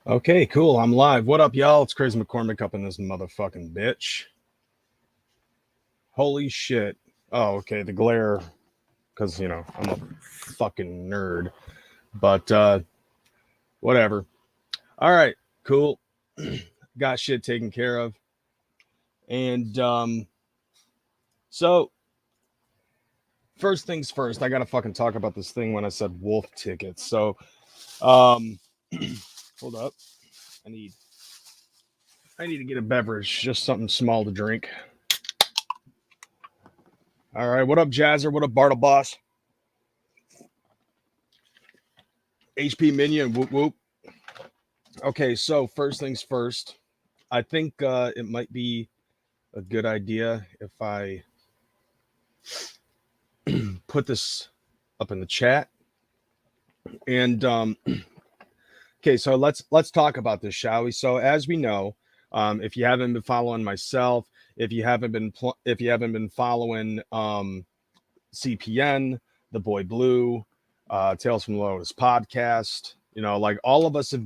Okay, cool. I'm live. What up, y'all? It's Crazy McCormick up in this motherfucking bitch. Holy shit. Oh, okay. The glare, because, I'm a fucking nerd. But, whatever. All right, cool. Got shit taken care of. And, so, first things first, I gotta fucking talk about this thing when I said wolf tickets. So, um, hold up. I need. I need to get a beverage, just something small to drink. All right, what up, Jazzer? What up, Bartle Boss? HP Minion, whoop whoop. Okay, so first things first, I think it might be a good idea if I put this up in the chat. And okay, so let's talk about this, shall we? So as we know, if you haven't been following myself, if you haven't been following CPN, the Boy Blue, Tales from the Lotus podcast, like all of us have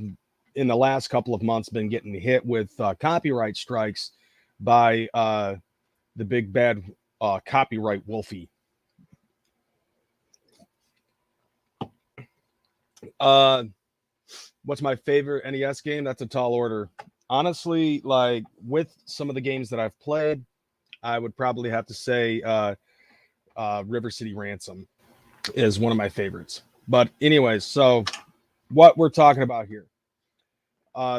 in the last couple of months been getting hit with copyright strikes by the big bad copyright Wolfie. Uh, what's my favorite NES game? That's a tall order. Honestly, like with some of the games that I've played, I would probably have to say River City Ransom is one of my favorites. But anyways, so what we're talking about here.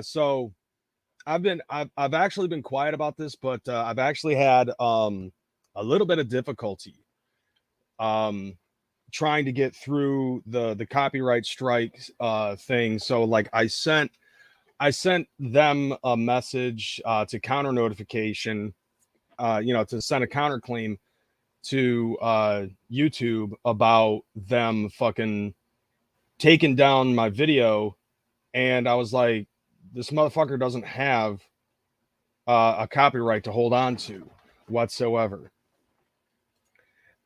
So I've actually been quiet about this, but I've actually had a little bit of difficulty um trying to get through the copyright strike thing. So like I sent them a message to counter notification, to send a counterclaim to YouTube about them fucking taking down my video, and I was like, this motherfucker doesn't have a copyright to hold on to whatsoever,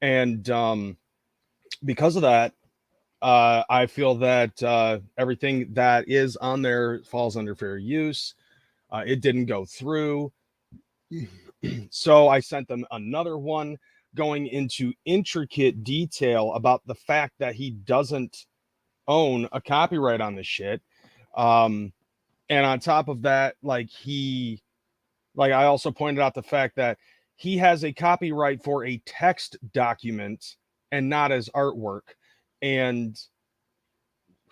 and because of that, I feel that everything that is on there falls under fair use. It didn't go through. So I sent them another one going into intricate detail about the fact that he doesn't own a copyright on this shit. Um, and on top of that, like I also pointed out the fact that he has a copyright for a text document and not as artwork. And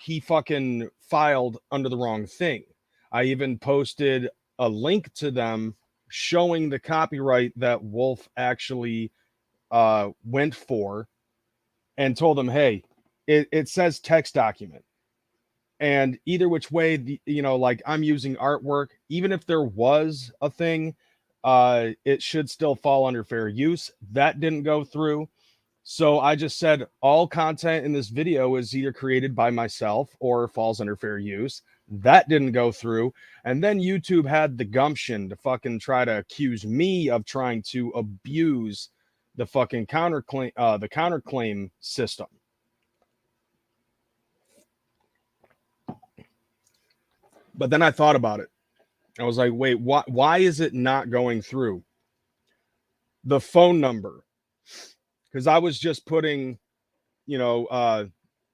he fucking filed under the wrong thing. I even posted a link to them showing the copyright that Wolf actually went for, and told them, hey, it says text document. And either which way, like I'm using artwork, even if there was a thing, it should still fall under fair use. That didn't go through. So I just said all content in this video is either created by myself or falls under fair use. That didn't go through. And then YouTube had the gumption to fucking try to accuse me of trying to abuse the fucking counterclaim system. But then I thought about it. I was like, wait, why is it not going through? The phone number. Because I was just putting, you know, uh,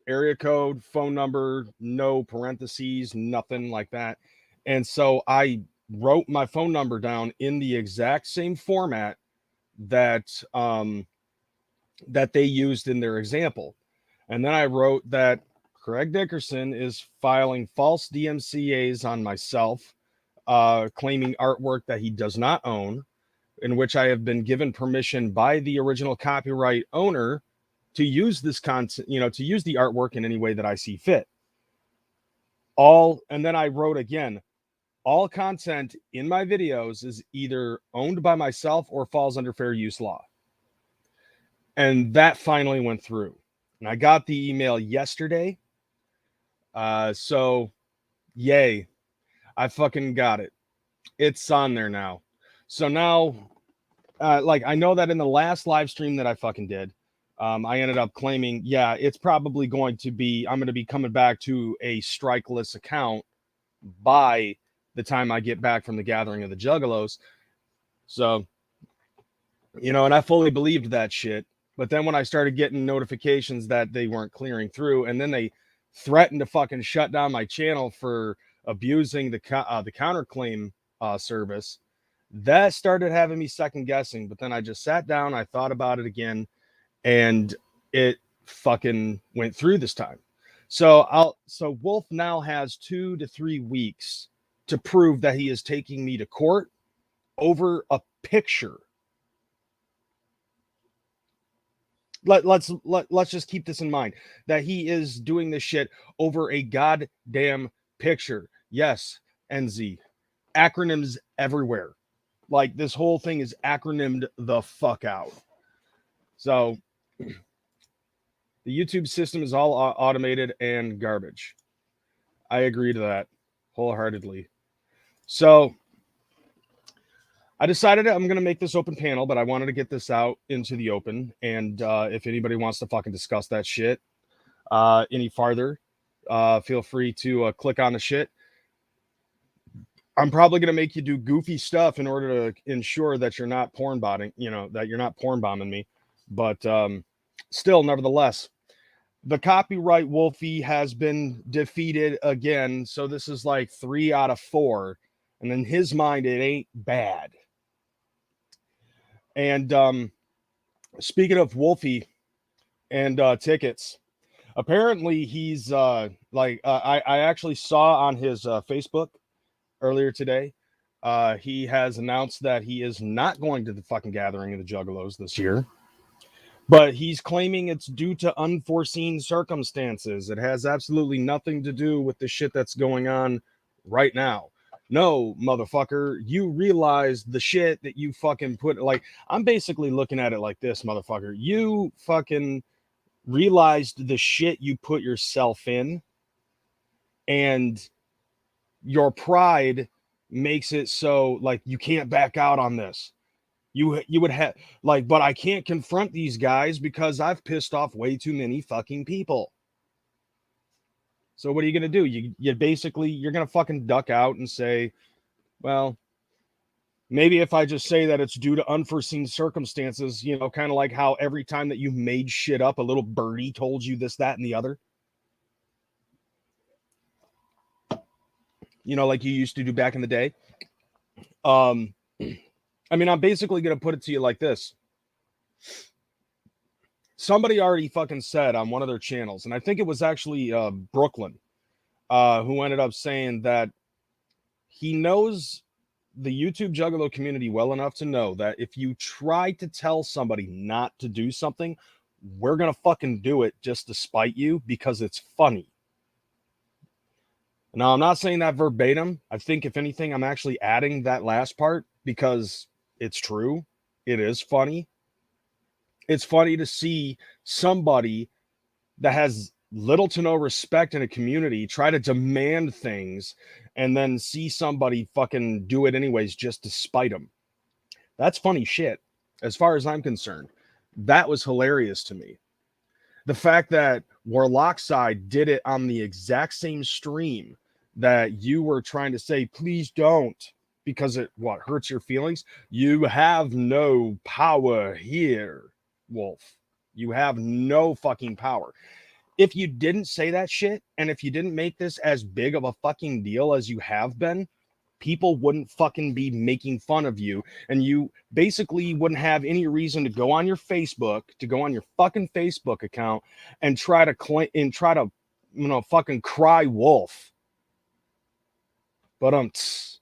area code, phone number, no parentheses, nothing like that. And so I wrote my phone number down in the exact same format that that they used in their example. And then I wrote that Craig Dickerson is filing false DMCAs on myself, claiming artwork that he does not own, in which I have been given permission by the original copyright owner to use this content, to use the artwork in any way that I see fit. And then I wrote again, all content in my videos is either owned by myself or falls under fair use law. And that finally went through. And I got the email yesterday. So yay. I fucking got it. It's on there now. So now, like, I know that in the last live stream that I fucking did, I ended up claiming, yeah, it's probably going to be, I'm going to be coming back to a strikeless account by the time I get back from the gathering of the Juggalos. So, and I fully believed that shit. But then when I started getting notifications that they weren't clearing through, and then they threatened to fucking shut down my channel for abusing the counterclaim service, that started having me second guessing. But then I just sat down, I thought about it again, and it fucking went through this time. So Wolf now has 2 to 3 weeks to prove that he is taking me to court over a picture. Let's just keep this in mind, that he is doing this shit over a goddamn picture. Yes, NZ. Acronyms everywhere. Like, this whole thing is acronymed the fuck out. So the YouTube system is all automated and garbage. I agree to that wholeheartedly. So I decided I'm going to make this open panel, but I wanted to get this out into the open. And if anybody wants to fucking discuss that shit any farther, feel free to click on the shit. I'm probably going to make you do goofy stuff in order to ensure that you're not porn botting, that you're not porn bombing me. But still, nevertheless, the copyright Wolfie has been defeated again. So this is like 3 out of 4. And in his mind, it ain't bad. And speaking of Wolfie and tickets, apparently he's I actually saw on his Facebook earlier today, he has announced that he is not going to the fucking gathering of the Juggalos this year, but he's claiming it's due to unforeseen circumstances. It has absolutely nothing to do with the shit that's going on right now. No, motherfucker, you realize the shit that you fucking put, like, I'm basically looking at it like this, motherfucker. You fucking realized the shit you put yourself in, and your pride makes it so, like, you can't back out on this. You would have, like, but I can't confront these guys because I've pissed off way too many fucking people. So what are you going to do? You basically, you're going to fucking duck out and say, well, maybe if I just say that it's due to unforeseen circumstances, kind of like how every time that you made shit up, a little birdie told you this, that, and the other. Like you used to do back in the day. I'm basically going to put it to you like this. Somebody already fucking said on one of their channels, and I think it was actually Brooklyn, who ended up saying that he knows the YouTube Juggalo community well enough to know that if you try to tell somebody not to do something, we're going to fucking do it just to spite you because it's funny. Now, I'm not saying that verbatim. I think, if anything, I'm actually adding that last part because it's true. It is funny. It's funny to see somebody that has little to no respect in a community try to demand things and then see somebody fucking do it anyways just to spite them. That's funny shit. As far as I'm concerned, that was hilarious to me. The fact that Warlockside did it on the exact same stream that you were trying to say, please don't, because it hurts your feelings. You have no power here, Wolf. You have no fucking power. If you didn't say that shit, and if you didn't make this as big of a fucking deal as you have been, people wouldn't fucking be making fun of you, and you basically wouldn't have any reason to go on your Facebook, to go on your fucking Facebook account and try to fucking cry wolf. But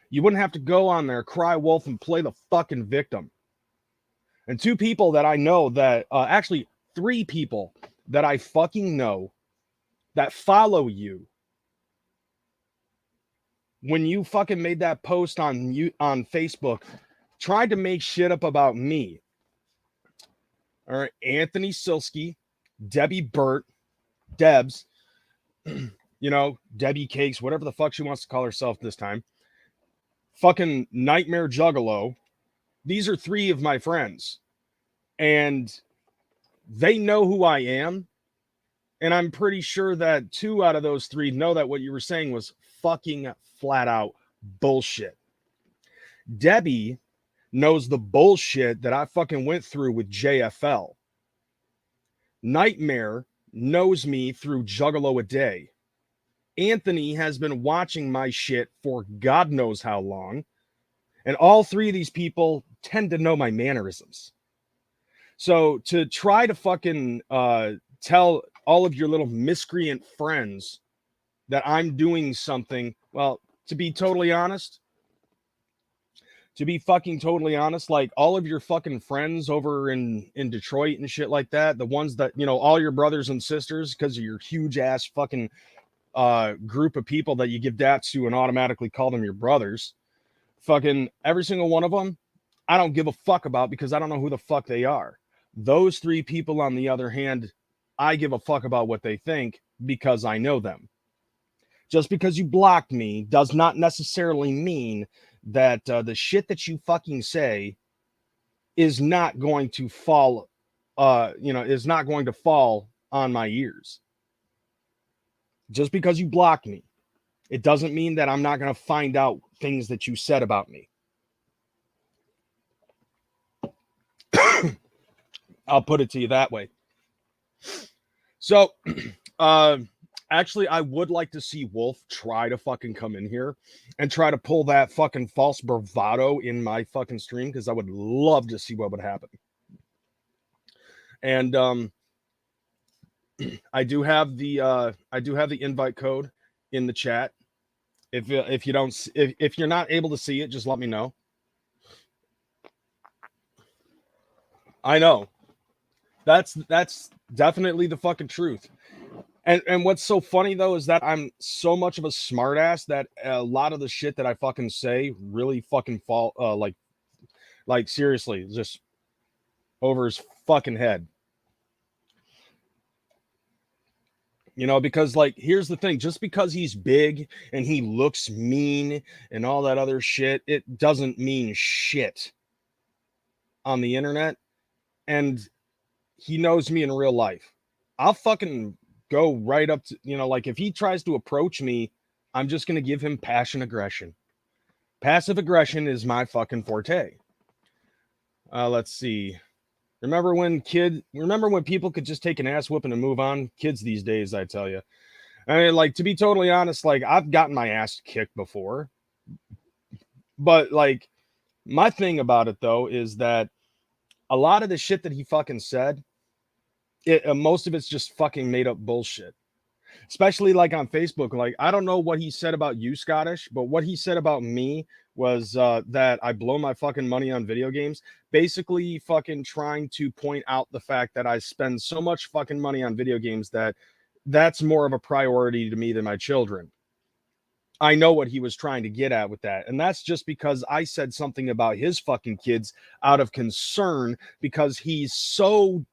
you wouldn't have to go on there, cry wolf, and play the fucking victim. And 2 people that I know that actually 3 people that I fucking know that follow you, when you fucking made that post on Facebook, tried to make shit up about me. All right, Anthony Silsky, Debbie Burt, Debs, Debbie Cakes, whatever the fuck she wants to call herself this time. Fucking Nightmare Juggalo. These are 3 of my friends. And they know who I am. And I'm pretty sure that 2 out of those 3 know that what you were saying was fucking flat out bullshit. Debbie knows the bullshit that I fucking went through with JFL. Nightmare knows me through Juggalo a Day. Anthony has been watching my shit for God knows how long. And all three of these people tend to know my mannerisms. So to try to fucking tell all of your little miscreant friends that I'm doing something, well, to be totally honest, like all of your fucking friends over in Detroit and shit like that, the ones that, you know, all your brothers and sisters, because of your huge ass fucking group of people that you give dats to and automatically call them your brothers, fucking every single one of them, I don't give a fuck about because I don't know who the fuck they are. Those three people, on the other hand, I give a fuck about what they think because I know them. Just because you blocked me does not necessarily mean that the shit that you fucking say is not going to fall, is not going to fall on my ears. Just because you blocked me, it doesn't mean that I'm not going to find out things that you said about me. I'll put it to you that way. So, actually, I would like to see Wolf try to fucking come in here and try to pull that fucking false bravado in my fucking stream, because I would love to see what would happen. And I do have the invite code in the chat. If you're not able to see it, just let me know. I know. That's definitely the fucking truth. And what's so funny though is that I'm so much of a smartass that a lot of the shit that I fucking say really fucking fall like seriously, just over his fucking head. You know, because like here's the thing, just because he's big and he looks mean and all that other shit, it doesn't mean shit on the internet. And he knows me in real life. I'll fucking go right up to, you know, like if he tries to approach me, I'm just going to give him passion aggression. Passive aggression is my fucking forte. Let's see. Remember when people could just take an ass whooping and move on? Kids these days, I tell you. I mean, like, to be totally honest, like, I've gotten my ass kicked before. But, like, my thing about it, though, is that a lot of the shit that he fucking said, most of it's just fucking made up bullshit. Especially like on Facebook. Like, I don't know what he said about you, Scottish, but what he said about me was that I blow my fucking money on video games. Basically fucking trying to point out the fact that I spend so much fucking money on video games that that's more of a priority to me than my children. I know what he was trying to get at with that. And that's just because I said something about his fucking kids out of concern, because he's so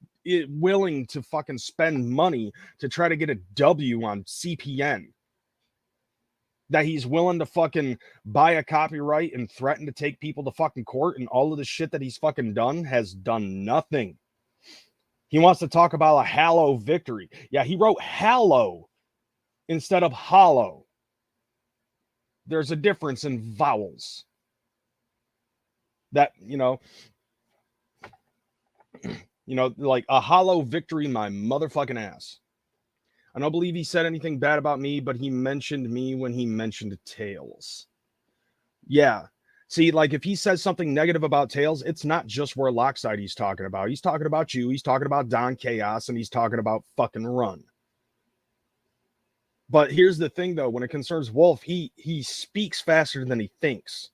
willing to fucking spend money to try to get a W on CPN, that he's willing to fucking buy a copyright and threaten to take people to fucking court, and all of the shit that he's fucking done has done nothing. He wants to talk about a Halo victory. Yeah, he wrote Halo instead of hollow. There's a difference in vowels. That, like a hollow victory, my motherfucking ass. I don't believe he said anything bad about me, but he mentioned me when he mentioned Tails. Yeah. See, like if he says something negative about Tails, it's not just Warlockside he's talking about. He's talking about you. He's talking about Don Chaos, and he's talking about fucking Run. But here's the thing, though. When it concerns Wolf, he speaks faster than he thinks.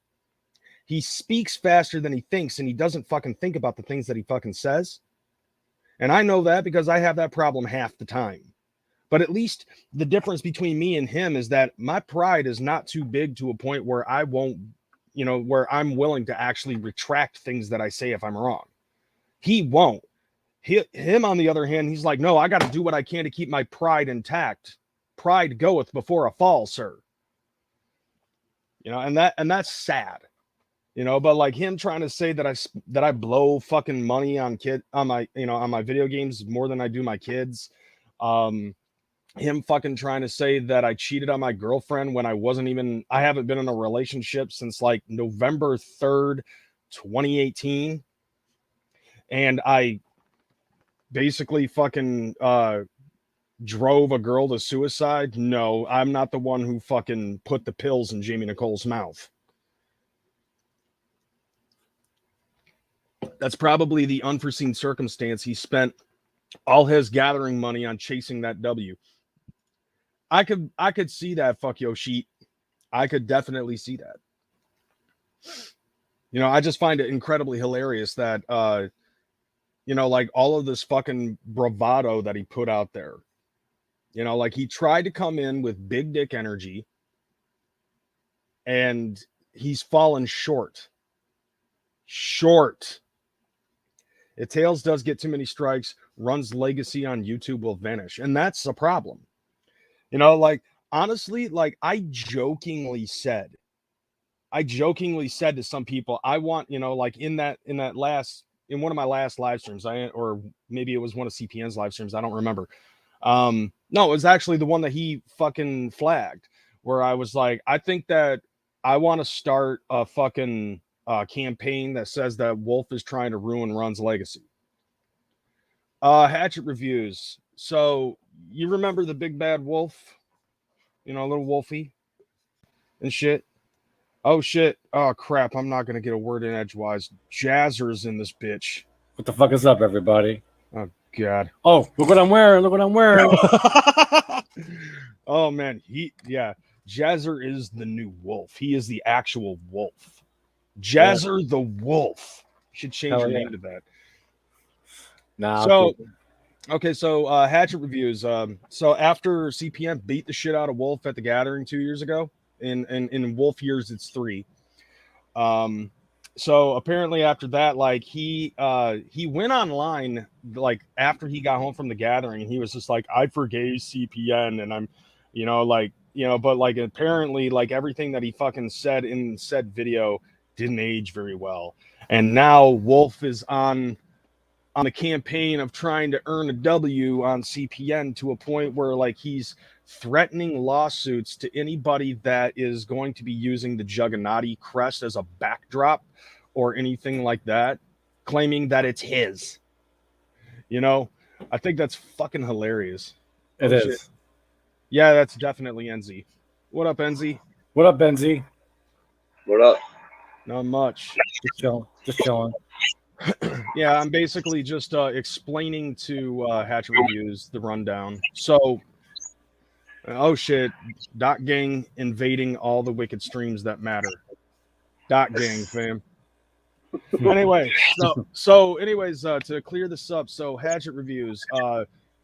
He speaks faster than he thinks, and he doesn't fucking think about the things that he fucking says. And I know that because I have that problem half the time. But at least the difference between me and him is that my pride is not too big to a point where I won't, where I'm willing to actually retract things that I say if I'm wrong. He won't. Him, on the other hand, he's like, no, I got to do what I can to keep my pride intact. Pride goeth before a fall, sir. And that's sad. But like him trying to say that I blow fucking money on my video games more than I do my kids. him fucking trying to say that I cheated on my girlfriend when I haven't been in a relationship since like November 3rd, 2018. And I basically fucking drove a girl to suicide. No, I'm not the one who fucking put the pills in Jamie Nicole's mouth. That's probably the unforeseen circumstance. He spent all his gathering money on chasing that W. I could see that, fuck yo sheet. I could definitely see that. You know, I just find it incredibly hilarious that you know, like all of this fucking bravado that he put out there. You know, like he tried to come in with big dick energy and he's fallen short. Short. If Tails does get too many strikes, Run's legacy on YouTube will vanish. And that's a problem. You know, like honestly, like I jokingly said to some people, I want, you know, like in one of my last live streams, or maybe it was one of CPN's live streams, I don't remember. No, it was actually the one that he fucking flagged, where I was like, I think that I want to start a fucking campaign that says that Wolf is trying to ruin Run's legacy. Hatchet reviews. So you remember the big bad wolf? You know, little Wolfie and shit. Oh shit. Oh crap. I'm not gonna get a word in edgewise. Jazzer's in this bitch. What the fuck is up, everybody? Oh god. Oh, look what I'm wearing. Look what I'm wearing. Oh man, Jazzer is the new wolf. He is the actual wolf. Jazzer the Wolf. You should change your name to that. Nah. So okay, so Hatchet reviews. So after CPN beat the shit out of Wolf at the Gathering 2 years ago, in Wolf years it's 3. So apparently after that, like he went online like after he got home from the Gathering, and he was just like, I forgave CPN, and I'm, you know, like, you know, but like apparently like everything that he fucking said in said video didn't age very well, and now Wolf is on the campaign of trying to earn a W on CPN to a point where like he's threatening lawsuits to anybody that is going to be using the Juggernaut crest as a backdrop or anything like that, claiming that it's his. You know, I think that's fucking hilarious. It is. Shit. Yeah, that's definitely Enzy. What up, Enzy? What up, Benzie? What up? Not much. Just chilling. Yeah, I'm basically just explaining to Hatchet Reviews the rundown. So, oh shit, Dot Gang invading all the wicked streams that matter. Dot Gang, fam. Anyway, anyways, to clear this up, so Hatchet Reviews,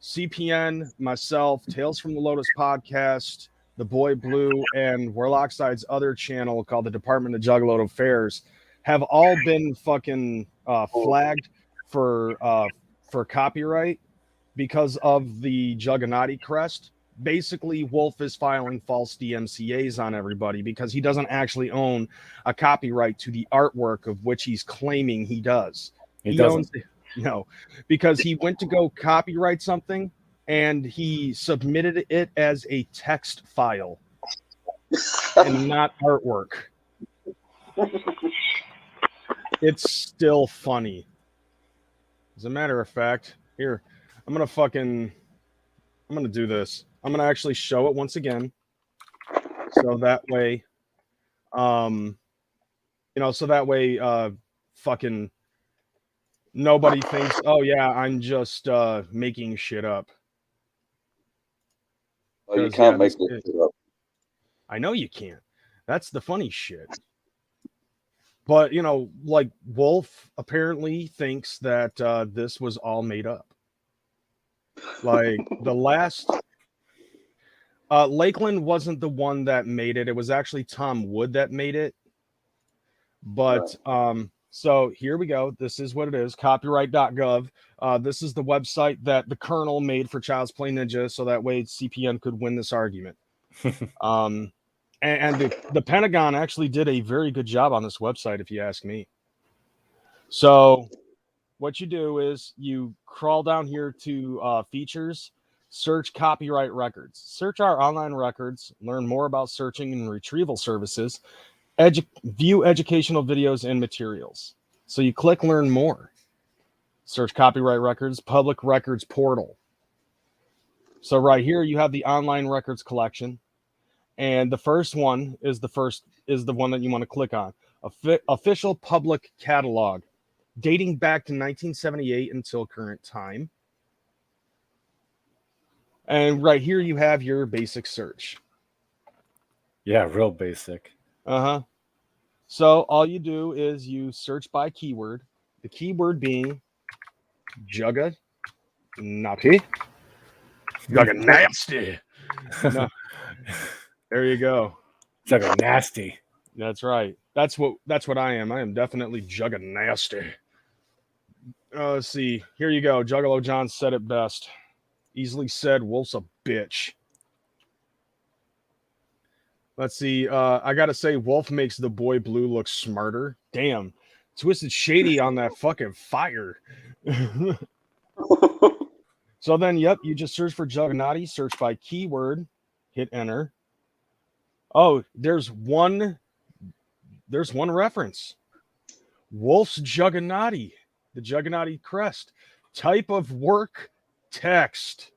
CPN, myself, Tales from the Lotus podcast, The Boy Blue, and Warlockside's other channel called the Department of Juggalo Affairs have all been fucking flagged for copyright because of the Juggernaut crest. Basically, Wolf is filing false DMCAs on everybody because he doesn't actually own a copyright to the artwork of which he's claiming he does. He owns no, because he went to go copyright something and he submitted it as a text file and not artwork. It's still funny. As a matter of fact, here, I'm going to do this. I'm going to actually show it once again. So that way, fucking nobody thinks, oh yeah, I'm just making shit up. Oh, you can't make this shit up. I know you can't. That's the funny shit. But, you know, like Wolf apparently thinks that this was all made up. Like the last Lakeland wasn't the one that made it. It was actually Tom Wood that made it. But so here we go. This is what it is. Copyright.gov. This is the website that the Colonel made for Child's Play Ninja, so that way CPN could win this argument. And the Pentagon actually did a very good job on this website, if you ask me. So what you do is you crawl down here to features, Search copyright records. Search our online records. Learn more about searching and retrieval services. View educational videos and materials. So you click learn more. Search copyright records, public records portal. So right here you have the online records collection. And the first one is the one that you want to click on. Official public catalog, dating back to 1978 until current time. And right here you have your basic search. Yeah, real basic. Uh-huh. So all you do is you search by keyword, the keyword being Jugga Naughty. Jugga Nasty. No. There you go. Jugga Nasty. That's right. That's what I am. I am definitely Jugga Nasty. Let's see. Here you go. Juggalo John said it best. Easily said, Wolf's a bitch. Let's see. I gotta say, Wolf makes the boy Blue look smarter. Damn. Twisted Shady on that fucking fire. So then, yep, you just search for Jugganaughty, search by keyword, hit enter. Oh, there's one reference. Wolf's Jugganaughty, the Jugganaughty crest. Type of work, text.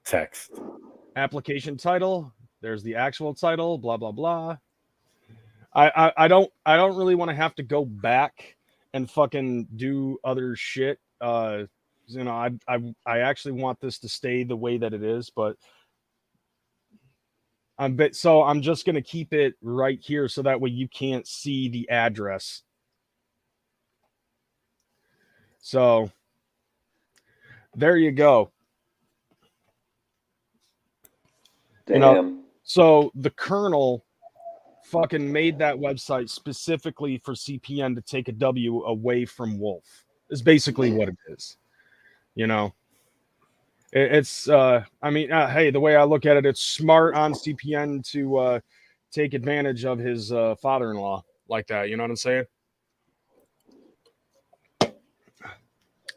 Text. Application title. There's the actual title, blah, blah, blah. I don't really want to have to go back and fucking do other shit. You know, I actually want this to stay the way that it is, but I'm just gonna keep it right here so that way you can't see the address. So there you go. Damn. You know, so the Colonel fucking made that website specifically for CPN to take a W away from Wolf. Is basically what it is. You know, it's I mean, hey, the way I look at it, it's smart on CPN to take advantage of his father-in-law like that. You know what I'm saying?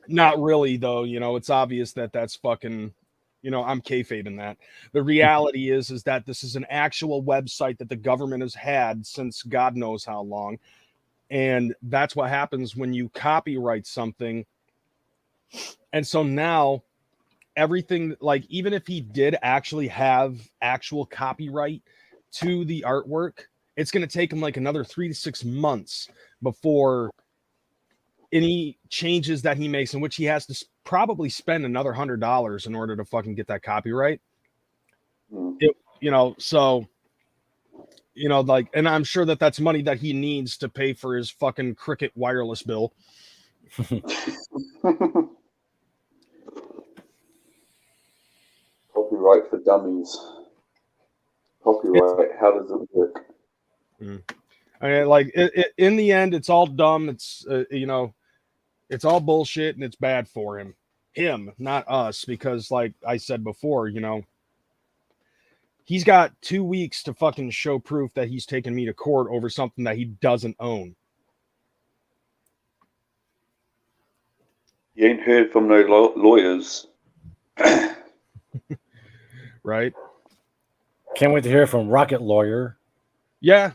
Not really, though. You know, it's obvious that that's fucking, you know, I'm kayfabing that. The reality is that this is an actual website that the government has had since God knows how long. And that's what happens when you copyright something. And so now everything, like, even if he did actually have actual copyright to the artwork, it's going to take him like another 3 to 6 months before any changes that he makes, in which he has to probably spend another $100 in order to fucking get that copyright. You know, so, you know, like, and I'm sure that that's money that he needs to pay for his fucking Cricket wireless bill. Copyright for dummies. Copyright. How does it work? I mean, like, in the end, it's all dumb. It's you know, it's all bullshit, and it's bad for him, not us, because like I said before, you know, he's got 2 weeks to fucking show proof that he's taken me to court over something that he doesn't own. You ain't heard from no lawyers. Right? Can't wait to hear from Rocket Lawyer. Yeah.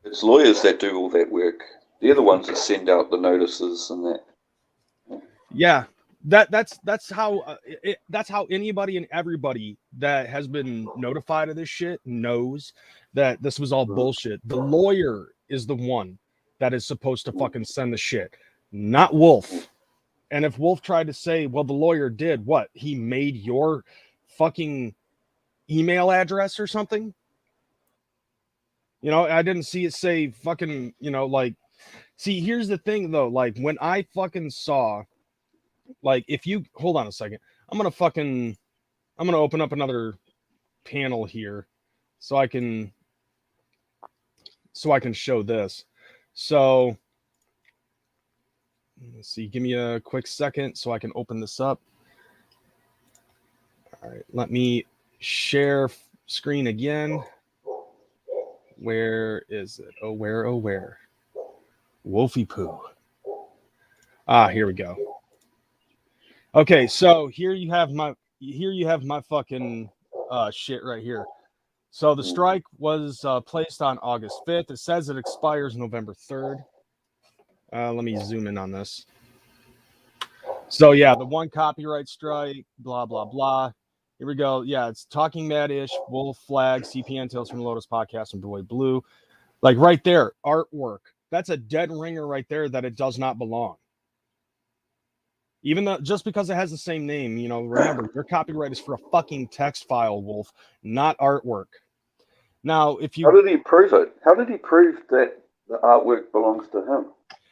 It's lawyers that do all that work. They're the ones that send out the notices and that. Yeah. That's how anybody and everybody that has been notified of this shit knows that this was all bullshit. The lawyer is the one that is supposed to fucking send the shit, not Wolf. And if Wolf tried to say, well, the lawyer did what? He made your fucking email address or something? You know, I didn't see it say fucking, you know, like, see, here's the thing though. Like, when I fucking saw, like, if you hold on a second, I'm going to open up another panel here so I can show this. So let's see, give me a quick second so I can open this up. All right, let me share screen again. Where is it? Oh, where? Wolfie Poo. Ah, here we go. Okay, so here you have my fucking shit right here. So the strike was placed on August 5th. It says it expires November 3rd. Let me zoom in on this. So yeah, the one copyright strike, blah blah blah. Here we go. Yeah, it's Talking Mad-ish, Wolf Flag, CPN Tales from the Lotus Podcast, and Boy Blue. Like right there, artwork. That's a dead ringer right there that it does not belong. Even though just because it has the same name, you know, remember your copyright is for a fucking text file, Wolf, not artwork. Now, if you How did he prove it? How did he prove that the artwork belongs to him?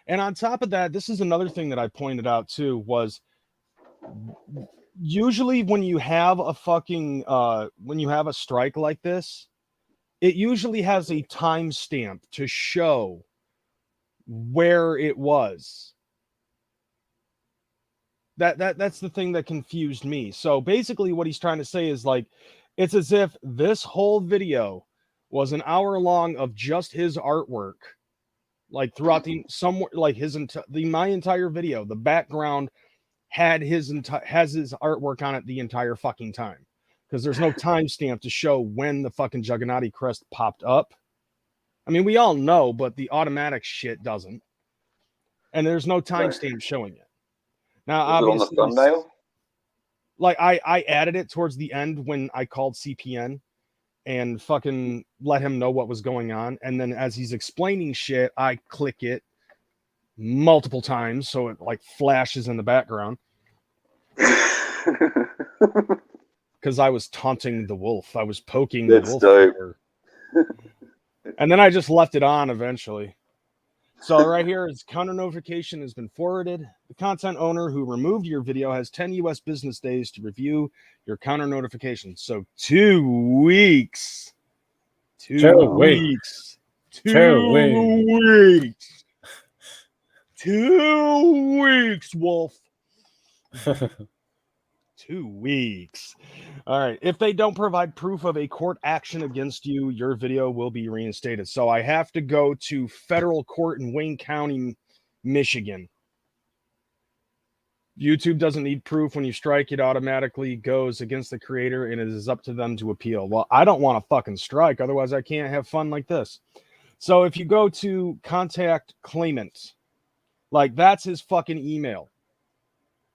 and on top of that, this is another thing that I pointed out too was usually when you have a fucking when you have a strike like this, it usually has a timestamp to show where it was. That's the thing that confused me. So basically what he's trying to say is like it's as if this whole video was an hour long of just his artwork, like throughout the somewhere like my entire video, the background had has his artwork on it the entire fucking time, because there's no timestamp to show when the fucking Juggernaut crest popped up. I mean, we all know, but the automatic shit doesn't, and there's no timestamp showing it. Now, Was obviously, it on the thumbnail? like I added it towards the end when I called CPN and fucking let him know what was going on, and then as he's explaining shit, I click it multiple times so it like flashes in the background because I was taunting the wolf. I was poking That's the wolf dope. and then I just left it on eventually. So right here is counter notification has been forwarded. The content owner who removed your video has 10 US business days to review your counter notification. So 2 weeks. 2 weeks. 2 weeks. 2 weeks, Wolf. 2 weeks. All right. If they don't provide proof of a court action against you, your video will be reinstated. So I have to go to federal court in Wayne County, Michigan. YouTube doesn't need proof. When you strike, it automatically goes against the creator and it is up to them to appeal. Well, I don't want to fucking strike. Otherwise, I can't have fun like this. So if you go to contact claimant, like that's his fucking email.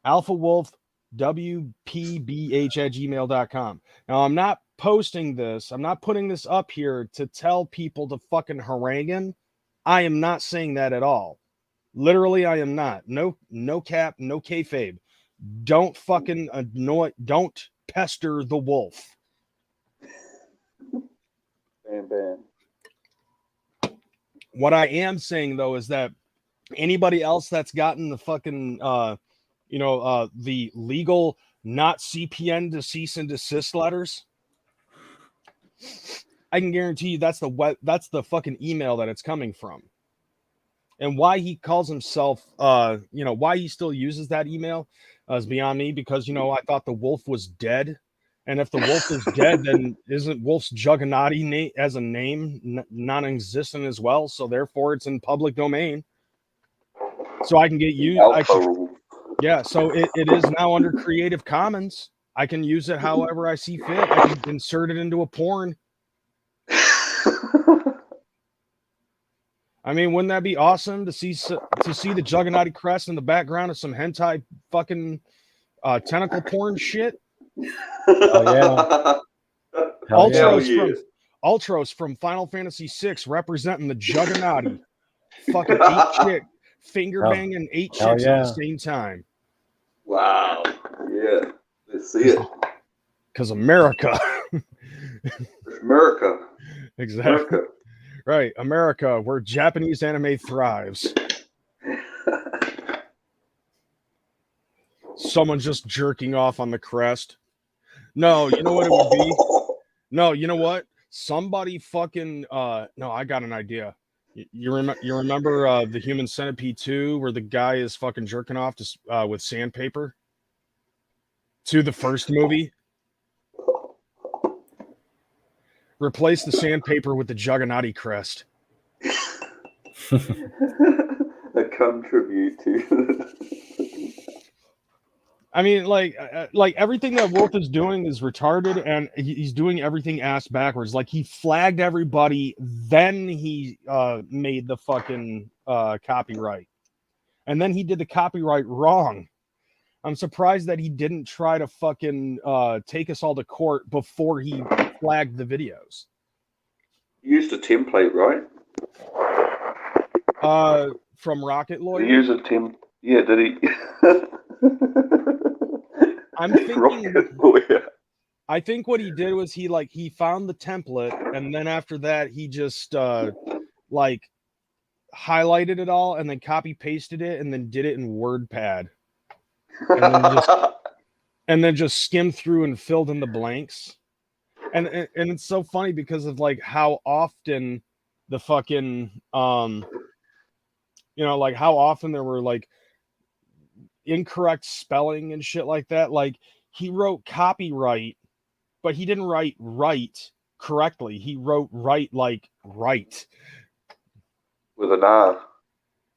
Alpha Wolf WPBH@gmail.com. Now, I'm not posting this. I'm not putting this up here to tell people to fucking harangue him. I am not saying that at all. Literally, I am not. No cap, no kayfabe. Don't fucking annoy. Don't pester the wolf. Bam, bam. What I am saying though is that anybody else that's gotten the fucking the legal not CPN to cease and desist letters, I can guarantee you that's the fucking email that it's coming from. And why he calls himself why he still uses that email is beyond me, because I thought the wolf was dead. And if the wolf is dead, then isn't Wolf's Juggernaut as a name non-existent as well? So therefore it's in public domain. So I can get you. Yeah, so it is now under Creative Commons. I can use it however I see fit. I can insert it into a porn. I mean, wouldn't that be awesome to see the Juggernaut crest in the background of some hentai fucking tentacle porn shit? Oh, yeah. Ultros from Final Fantasy VI representing the Juggernaut. Fucking 8 chick finger banging 8 chicks at the same time. Wow. Yeah. Let's see it. Because America. America. Exactly. America. Right. America, where Japanese anime thrives. Someone just jerking off on the crest. No, you know what it would be? No, you know what? Somebody fucking no, I got an idea. You remember the Human Centipede 2 where the guy is fucking jerking off with sandpaper? To the first movie? Replace the sandpaper with the Juggernaut crest. A contribute to. I mean, like everything that Wolf is doing is retarded, and he's doing everything ass backwards. Like he flagged everybody, then he made the fucking copyright, and then he did the copyright wrong. I'm surprised that he didn't try to fucking take us all to court before he flagged the videos. He used a template, right? From Rocket Did he Lawyer. use a Yeah, did he? I'm thinking. Rocket Lawyer. I think what he did was he found the template, and then after that he just like highlighted it all and then copy pasted it and then did it in WordPad. And then just skimmed through and filled in the blanks. And it's so funny because of like how often the fucking like how often there were like incorrect spelling and shit like that. Like he wrote copyright, but he didn't write right correctly. He wrote right like right. With an R.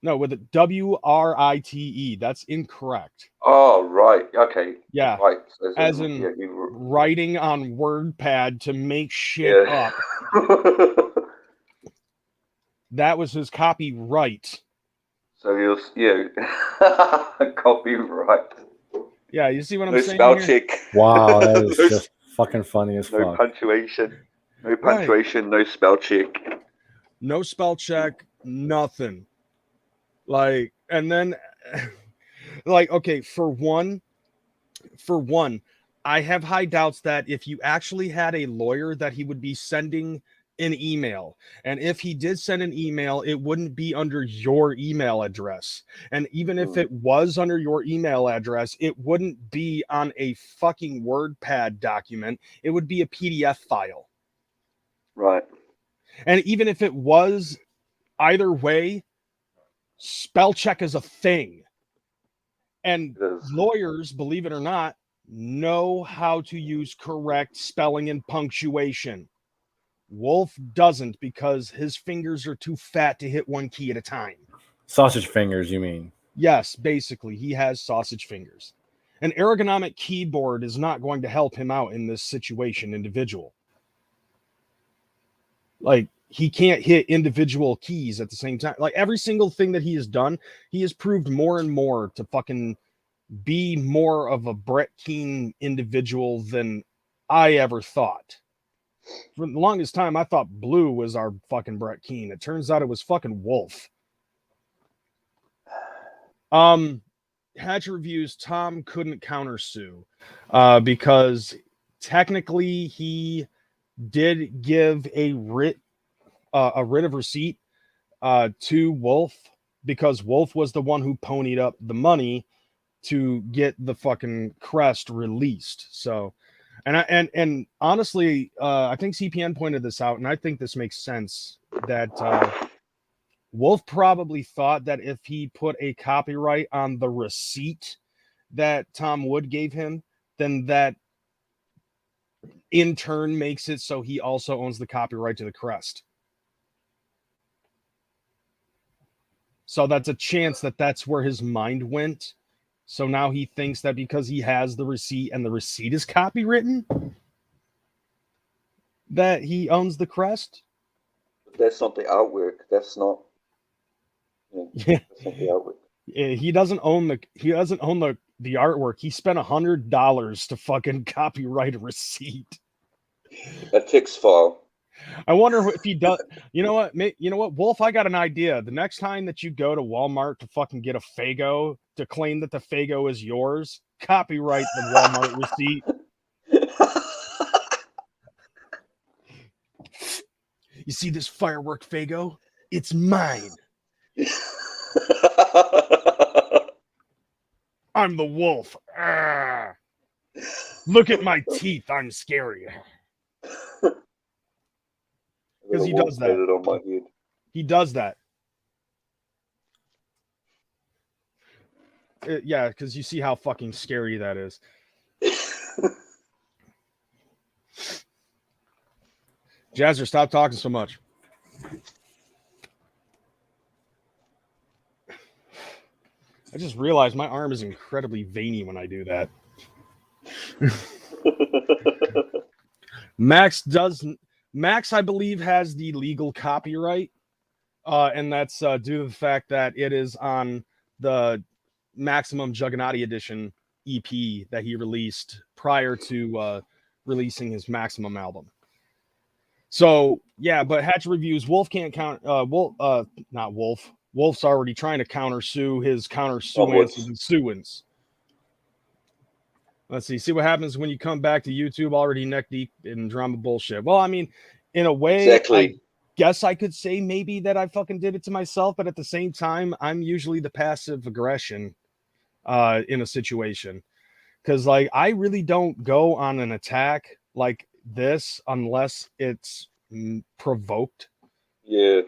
No, with a WRITE. That's incorrect. Oh, right. Okay. Yeah. Right. As in writing on WordPad to make shit up. That was his copyright. So he was, copyright. Yeah, you see what I'm saying? No spell here? check. Wow, that is just fucking funny as No fuck. punctuation. No punctuation, no spell check. No spell check, nothing. Like, and then, like, okay, for one, I have high doubts that if you actually had a lawyer that he would be sending an email, and if he did send an email, it wouldn't be under your email address. And even if it was under your email address, it wouldn't be on a fucking WordPad document. It would be a PDF file. Right. And even if it was, either way, spell check is a thing. And lawyers, believe it or not, know how to use correct spelling and punctuation. Wolf doesn't because his fingers are too fat to hit one key at a time. Sausage fingers, you mean? Yes, basically, he has sausage fingers. An ergonomic keyboard is not going to help him out in this situation, individual. Like, he can't hit individual keys at the same time. Like, every single thing that he has done, he has proved more and more to fucking be more of a Brett Keane individual than I ever thought. For the longest time, I thought Blue was our fucking Brett Keane. It turns out it was fucking Wolf. Hatch reviews, Tom couldn't countersue because technically he did give a writ of receipt to Wolf because Wolf was the one who ponied up the money to get the fucking crest released. So, and honestly, I think CPN pointed this out, and I think this makes sense that Wolf probably thought that if he put a copyright on the receipt that Tom Wood gave him, then that in turn makes it so he also owns the copyright to the crest. So that's a chance that that's where his mind went. So now he thinks that because he has the receipt and the receipt is copywritten, that he owns the crest. But that's not the artwork. That's not. Yeah. That's not the artwork. He doesn't own the artwork. He spent $100 to fucking copyright a receipt. A text file. I wonder if he does. You know what, Wolf? I got an idea. The next time that you go to Walmart to fucking get a Faygo to claim that the Faygo is yours, copyright the Walmart receipt. You see this firework Faygo? It's mine. I'm the wolf. Look at my teeth. I'm scary. Because he does that. On my head. He does that. Yeah, because you see how fucking scary that is. Jazzer, stop talking so much. I just realized my arm is incredibly veiny when I do that. Max, I believe, has the legal copyright, and that's due to the fact that it is on the Maximum Juggernaut Edition EP that he released prior to releasing his Maximum album. So yeah, but Hatchet Reviews, Wolf can't count. Not Wolf. Wolf's already trying to countersue his countersuance and suance. Let's see what happens when you come back to YouTube already neck deep in drama bullshit. Well, I mean, in a way, Exactly. I guess I could say maybe that I fucking did it to myself, but at the same time, I'm usually the passive aggression in a situation. Because, like, I really don't go on an attack like this unless it's provoked. Yeah.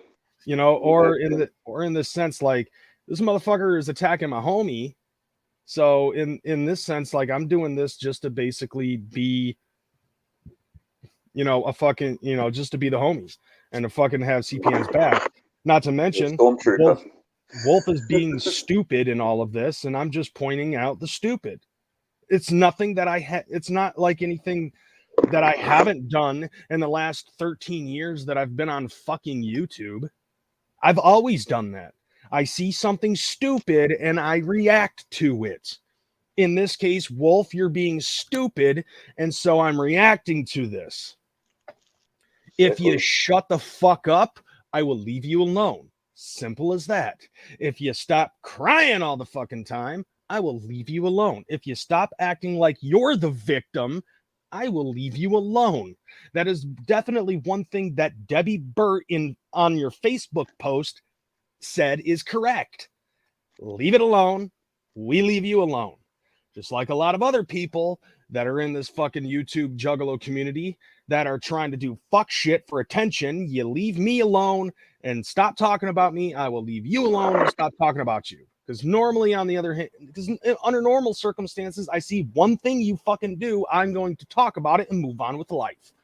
You know, or in the sense, like, this motherfucker is attacking my homie. So in this sense, like, I'm doing this just to basically be, you know, a fucking, you know, just to be the homies and to fucking have CPN's back. Not to mention, Wolf is being stupid in all of this, and I'm just pointing out the stupid. It's nothing that it's not like anything that I haven't done in the last 13 years that I've been on fucking YouTube. I've always done that. I see something stupid and I react to it. In this case, Wolf, you're being stupid, and so I'm reacting to this. If you shut the fuck up, I will leave you alone. Simple as that. If you stop crying all the fucking time, I will leave you alone. If you stop acting like you're the victim, I will leave you alone. That is definitely one thing that Debbie Burt on your Facebook post said is correct. Leave it alone. We leave you alone. Just like a lot of other people that are in this fucking YouTube juggalo community that are trying to do fuck shit for attention. You leave me alone and stop talking about me. I will leave you alone and stop talking about you. Because normally, on the other hand, because under normal circumstances, I see one thing you fucking do, I'm going to talk about it and move on with life.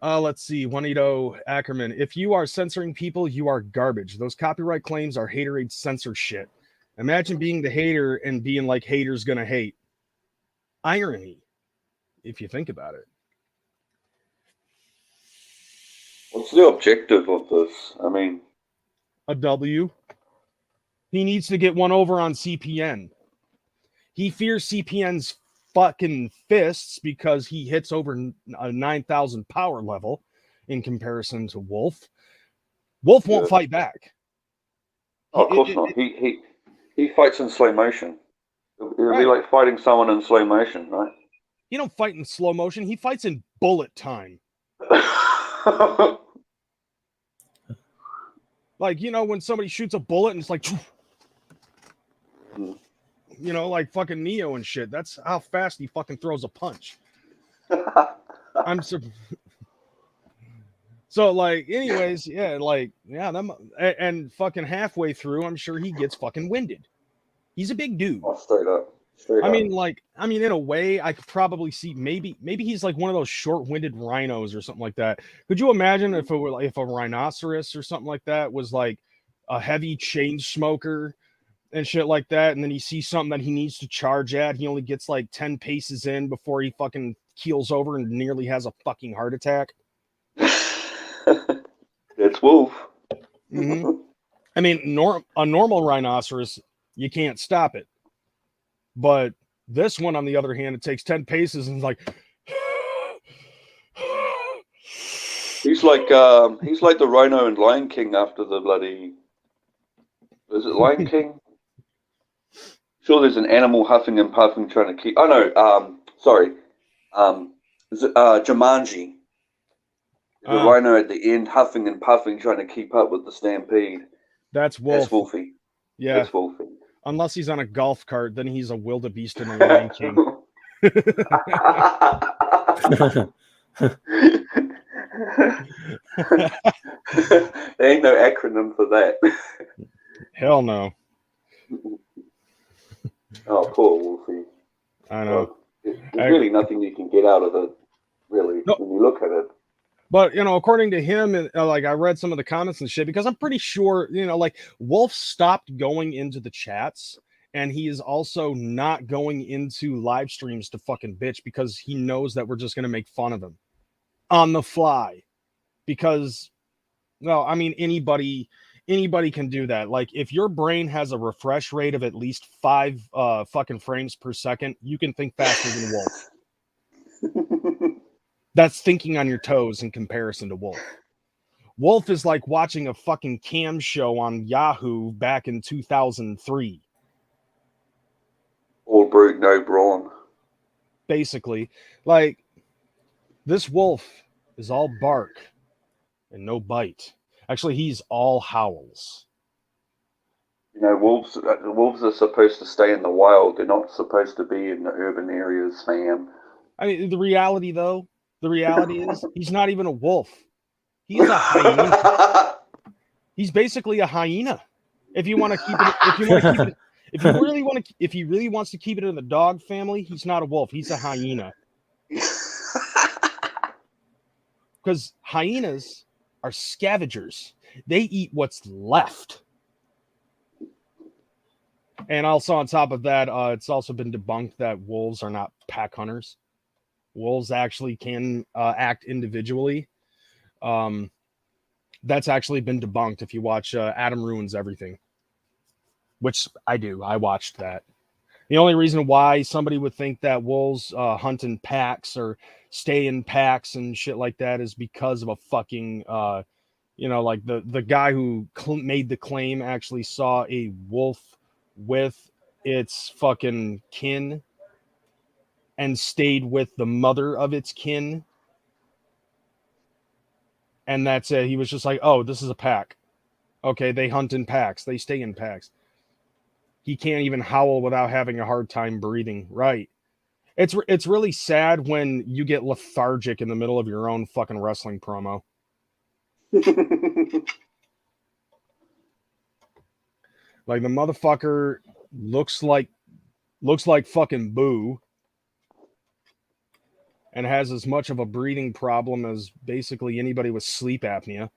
Let's see. Juanito Ackerman. If you are censoring people, you are garbage. Those copyright claims are haterade censor shit. Imagine being the hater and being like, haters gonna hate. Irony, if you think about it. What's the objective of this? I mean, a W. He needs to get one over on CPN. He fears CPN's fucking fists because he hits over a 9,000 power level in comparison to Wolf. Wolf won't fight back. Oh, of course not. He fights in slow motion. It'll be like fighting someone in slow motion, right? He don't fight in slow motion. He fights in bullet time. Like, you know, when somebody shoots a bullet and it's like, you know, like fucking Neo and shit. That's how fast he fucking throws a punch. So, like, anyways, yeah, like, yeah, and fucking halfway through, I'm sure he gets fucking winded. He's a big dude. Oh, straight up. I mean, in a way, I could probably see maybe he's like one of those short-winded rhinos or something like that. Could you imagine if it were like if a rhinoceros or something like that was like a heavy chain smoker and shit like that, and then he sees something that he needs to charge at, he only gets like 10 paces in before he fucking keels over and nearly has a fucking heart attack. It's Wolf. Mm-hmm. I mean, a normal rhinoceros, you can't stop it. But this one, on the other hand, it takes 10 paces and is like... He's like the rhino in Lion King after the bloody... Is it Lion King? Sure, there's an animal huffing and puffing trying to keep... Oh, no, sorry. Is it Jumanji? The rhino at the end huffing and puffing trying to keep up with the stampede. That's Wolf. That's Wolfie. Yeah. That's Wolfie. Unless he's on a golf cart, then he's a wildebeest in the Lion King. There ain't no acronym for that. Hell no. Oh, poor Wolfie. I know. There's really nothing you can get out of it, really, when you look at it. But according to him, like I read some of the comments and shit, because I'm pretty sure, like Wolf stopped going into the chats, and he is also not going into live streams to fucking bitch because he knows that we're just gonna make fun of him on the fly. Because, well, I mean, anybody can do that. Like, if your brain has a refresh rate of at least 5 fucking frames per second, you can think faster than Wolf. That's thinking on your toes in comparison to Wolf. Wolf is like watching a fucking cam show on Yahoo back in 2003. All brute, no brawn. Basically, like, this Wolf is all bark and no bite. Actually, he's all howls. Wolves are supposed to stay in the wild. They're not supposed to be in the urban areas, fam. I mean, the reality is he's not even a wolf. He's a hyena. He's basically a hyena. If you want to keep it, if he really wants to keep it in the dog family, he's not a wolf. He's a hyena. Because hyenas are scavengers. They eat what's left. And also on top of that, it's also been debunked that wolves are not pack hunters. Wolves actually can act individually. That's actually been debunked if you watch Adam Ruins Everything, which I do. I watched that. The only reason why somebody would think that wolves hunt in packs or stay in packs and shit like that is because of a fucking, like the guy who made the claim actually saw a wolf with its fucking kin and stayed with the mother of its kin. And that's it. He was just like, oh, this is a pack. Okay, they hunt in packs. They stay in packs. He can't even howl without having a hard time breathing. Right. It's really sad when you get lethargic in the middle of your own fucking wrestling promo. Like, the motherfucker looks like fucking Boo and has as much of a breathing problem as basically anybody with sleep apnea.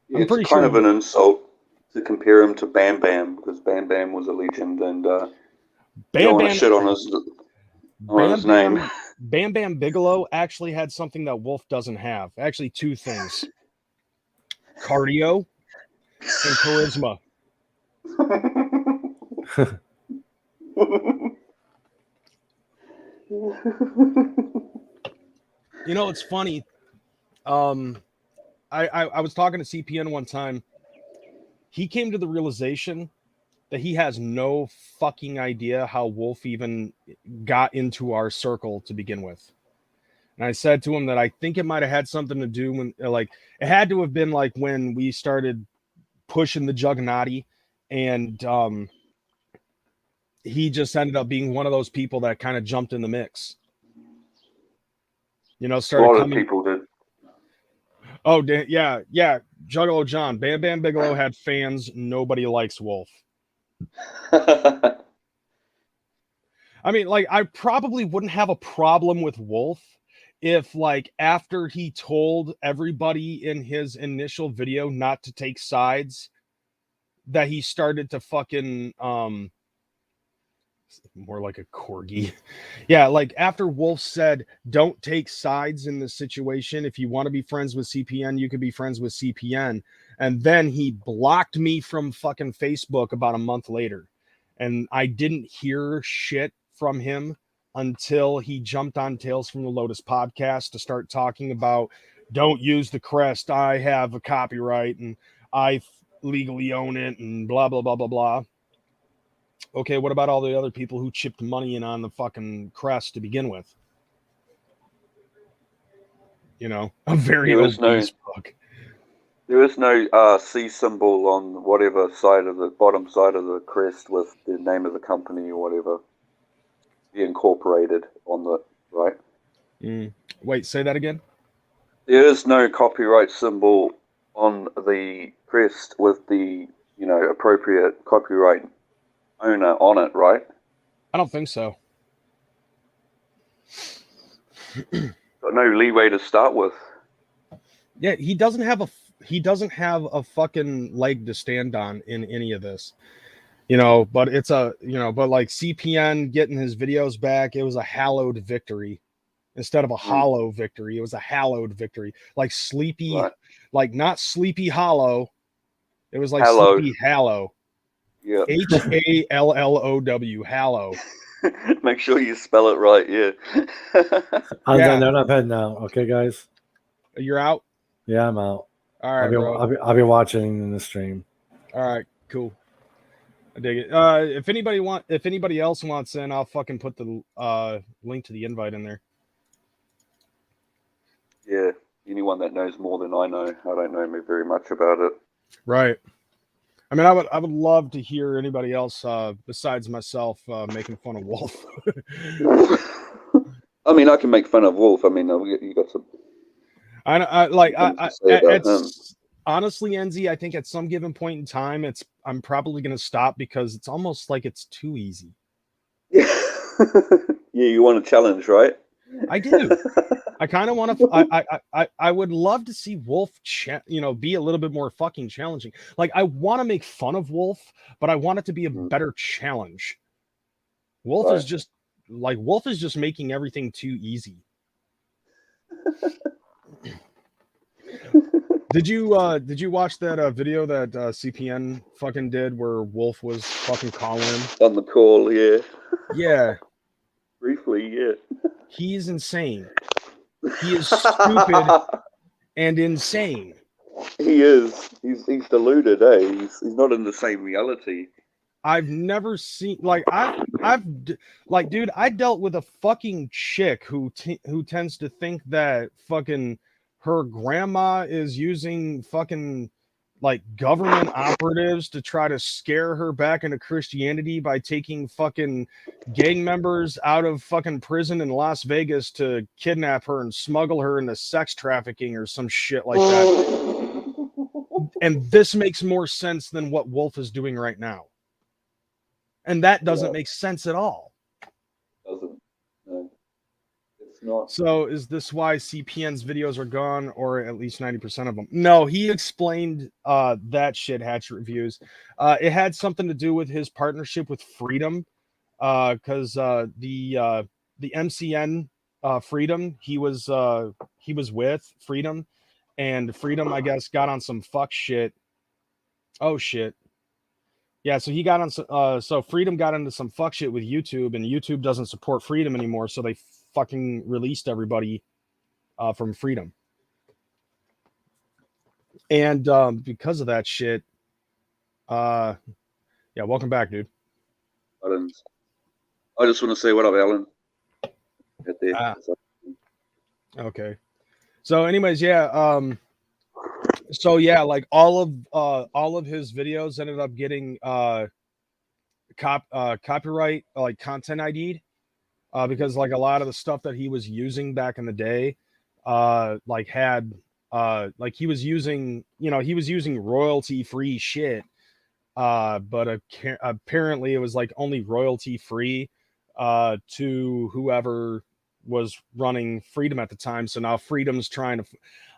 Yeah, it's kind of an insult to compare him to Bam Bam, because Bam Bam was a legend, and don't want to shit on his name. Bam Bam Bigelow actually had something that Wolf doesn't have. Actually, 2 things: cardio and charisma. It's funny. I was talking to CPN one time. He came to the realization that he has no fucking idea how Wolf even got into our circle to begin with. And I said to him that I think it might have had something to do when, like, it had to have been like when we started pushing the Juggernaut, and he just ended up being one of those people that kind of jumped in the mix. Started a lot coming. Of people did. Oh, yeah. Juggalo John. Bam Bam Bigelow had fans. Nobody likes Wolf. I mean, like, I probably wouldn't have a problem with Wolf if, like, after he told everybody in his initial video not to take sides, that he started to fucking more like a corgi. Yeah, like after Wolf said, don't take sides in this situation. If you want to be friends with CPN, you could be friends with CPN. And then he blocked me from fucking Facebook about a month later. And I didn't hear shit from him until he jumped on Tales from the Lotus podcast to start talking about, don't use the crest. I have a copyright and I legally own it and blah, blah, blah, blah, blah. Okay, what about all the other people who chipped money in on the fucking crest to begin with? A very obese book. There is no C symbol on whatever side of the bottom side of the crest with the name of the company or whatever. Be incorporated on the right. Wait, say that again. There is no copyright symbol on the crest with the appropriate copyright owner on it, right? I don't think so. Got no leeway to start with. Yeah, he doesn't have a fucking leg to stand on in any of this. But it's but like CPN getting his videos back, it was a hallowed victory instead of a hollow victory. It was a hallowed victory, like sleepy, Right. like not Sleepy Hollow. It was like Hallowed. Sleepy Hallow. Yeah. HALLOW, Hallow. Make sure you spell it right. Yeah. I'm Yeah. done. I'm heading now. Okay, guys. You're out. Yeah, I'm out. All right, bro. I'll be watching in the stream. All right, cool. I dig it. If anybody else wants in, I'll fucking put the link to the invite in there. Yeah. Anyone that knows more than I know. I don't know very much about it. Right. I mean, I would love to hear anybody else besides myself making fun of Wolf. I mean, I can make fun of Wolf. I mean, you got some. It's honestly, Enzi, I think at some given point in time, I'm probably going to stop because it's almost like it's too easy. Yeah. Yeah, you want a challenge, right? I do. I kind of want to. I would love to see Wolf, be a little bit more fucking challenging. Like, I want to make fun of Wolf, but I want it to be a better challenge. Wolf is just making everything too easy. Did you watch that video that CPN fucking did where Wolf was fucking calling him on the call? Yeah. Yeah. Briefly, yeah. He's insane. He is stupid and insane. He is. He's deluded, eh? He's not in the same reality. I've never seen dude, I dealt with a fucking chick who tends to think that fucking her grandma is using fucking like government operatives to try to scare her back into Christianity by taking fucking gang members out of fucking prison in Las Vegas to kidnap her and smuggle her into sex trafficking or some shit like that. And this makes more sense than what Wolf is doing right now. And that doesn't make sense at all. Doesn't. No. It's not. So is this why CPN's videos are gone, or at least 90% of them? No, he explained that shit, Hatch Reviews. It had something to do with his partnership with Freedom, because the MCN Freedom, he was with Freedom, and Freedom, I guess, got on some fuck shit. Oh shit. Yeah, so he got on. So Freedom got into some fuck shit with YouTube, and YouTube doesn't support Freedom anymore. So they fucking released everybody from Freedom, and because of that shit, yeah, welcome back, dude. I just want to say what up, Alan. Okay. So, anyways, yeah. So yeah, like all of his videos ended up getting copyright, like content ID'd, because like a lot of the stuff that he was using back in the day, like had like he was using royalty free shit, but apparently it was like only royalty free to whoever was running Freedom at the time. So now Freedom's trying to,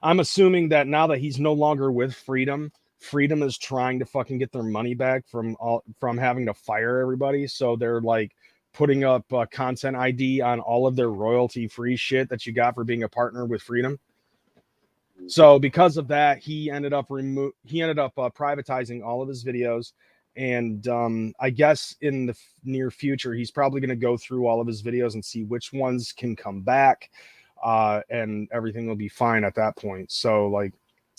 I'm assuming that now that he's no longer with Freedom is trying to fucking get their money back from having to fire everybody. So they're like putting up content ID on all of their royalty free shit that you got for being a partner with Freedom. So because of that, he ended up privatizing all of his videos. And I guess in the near future, he's probably going to go through all of his videos and see which ones can come back, and everything will be fine at that point. So like,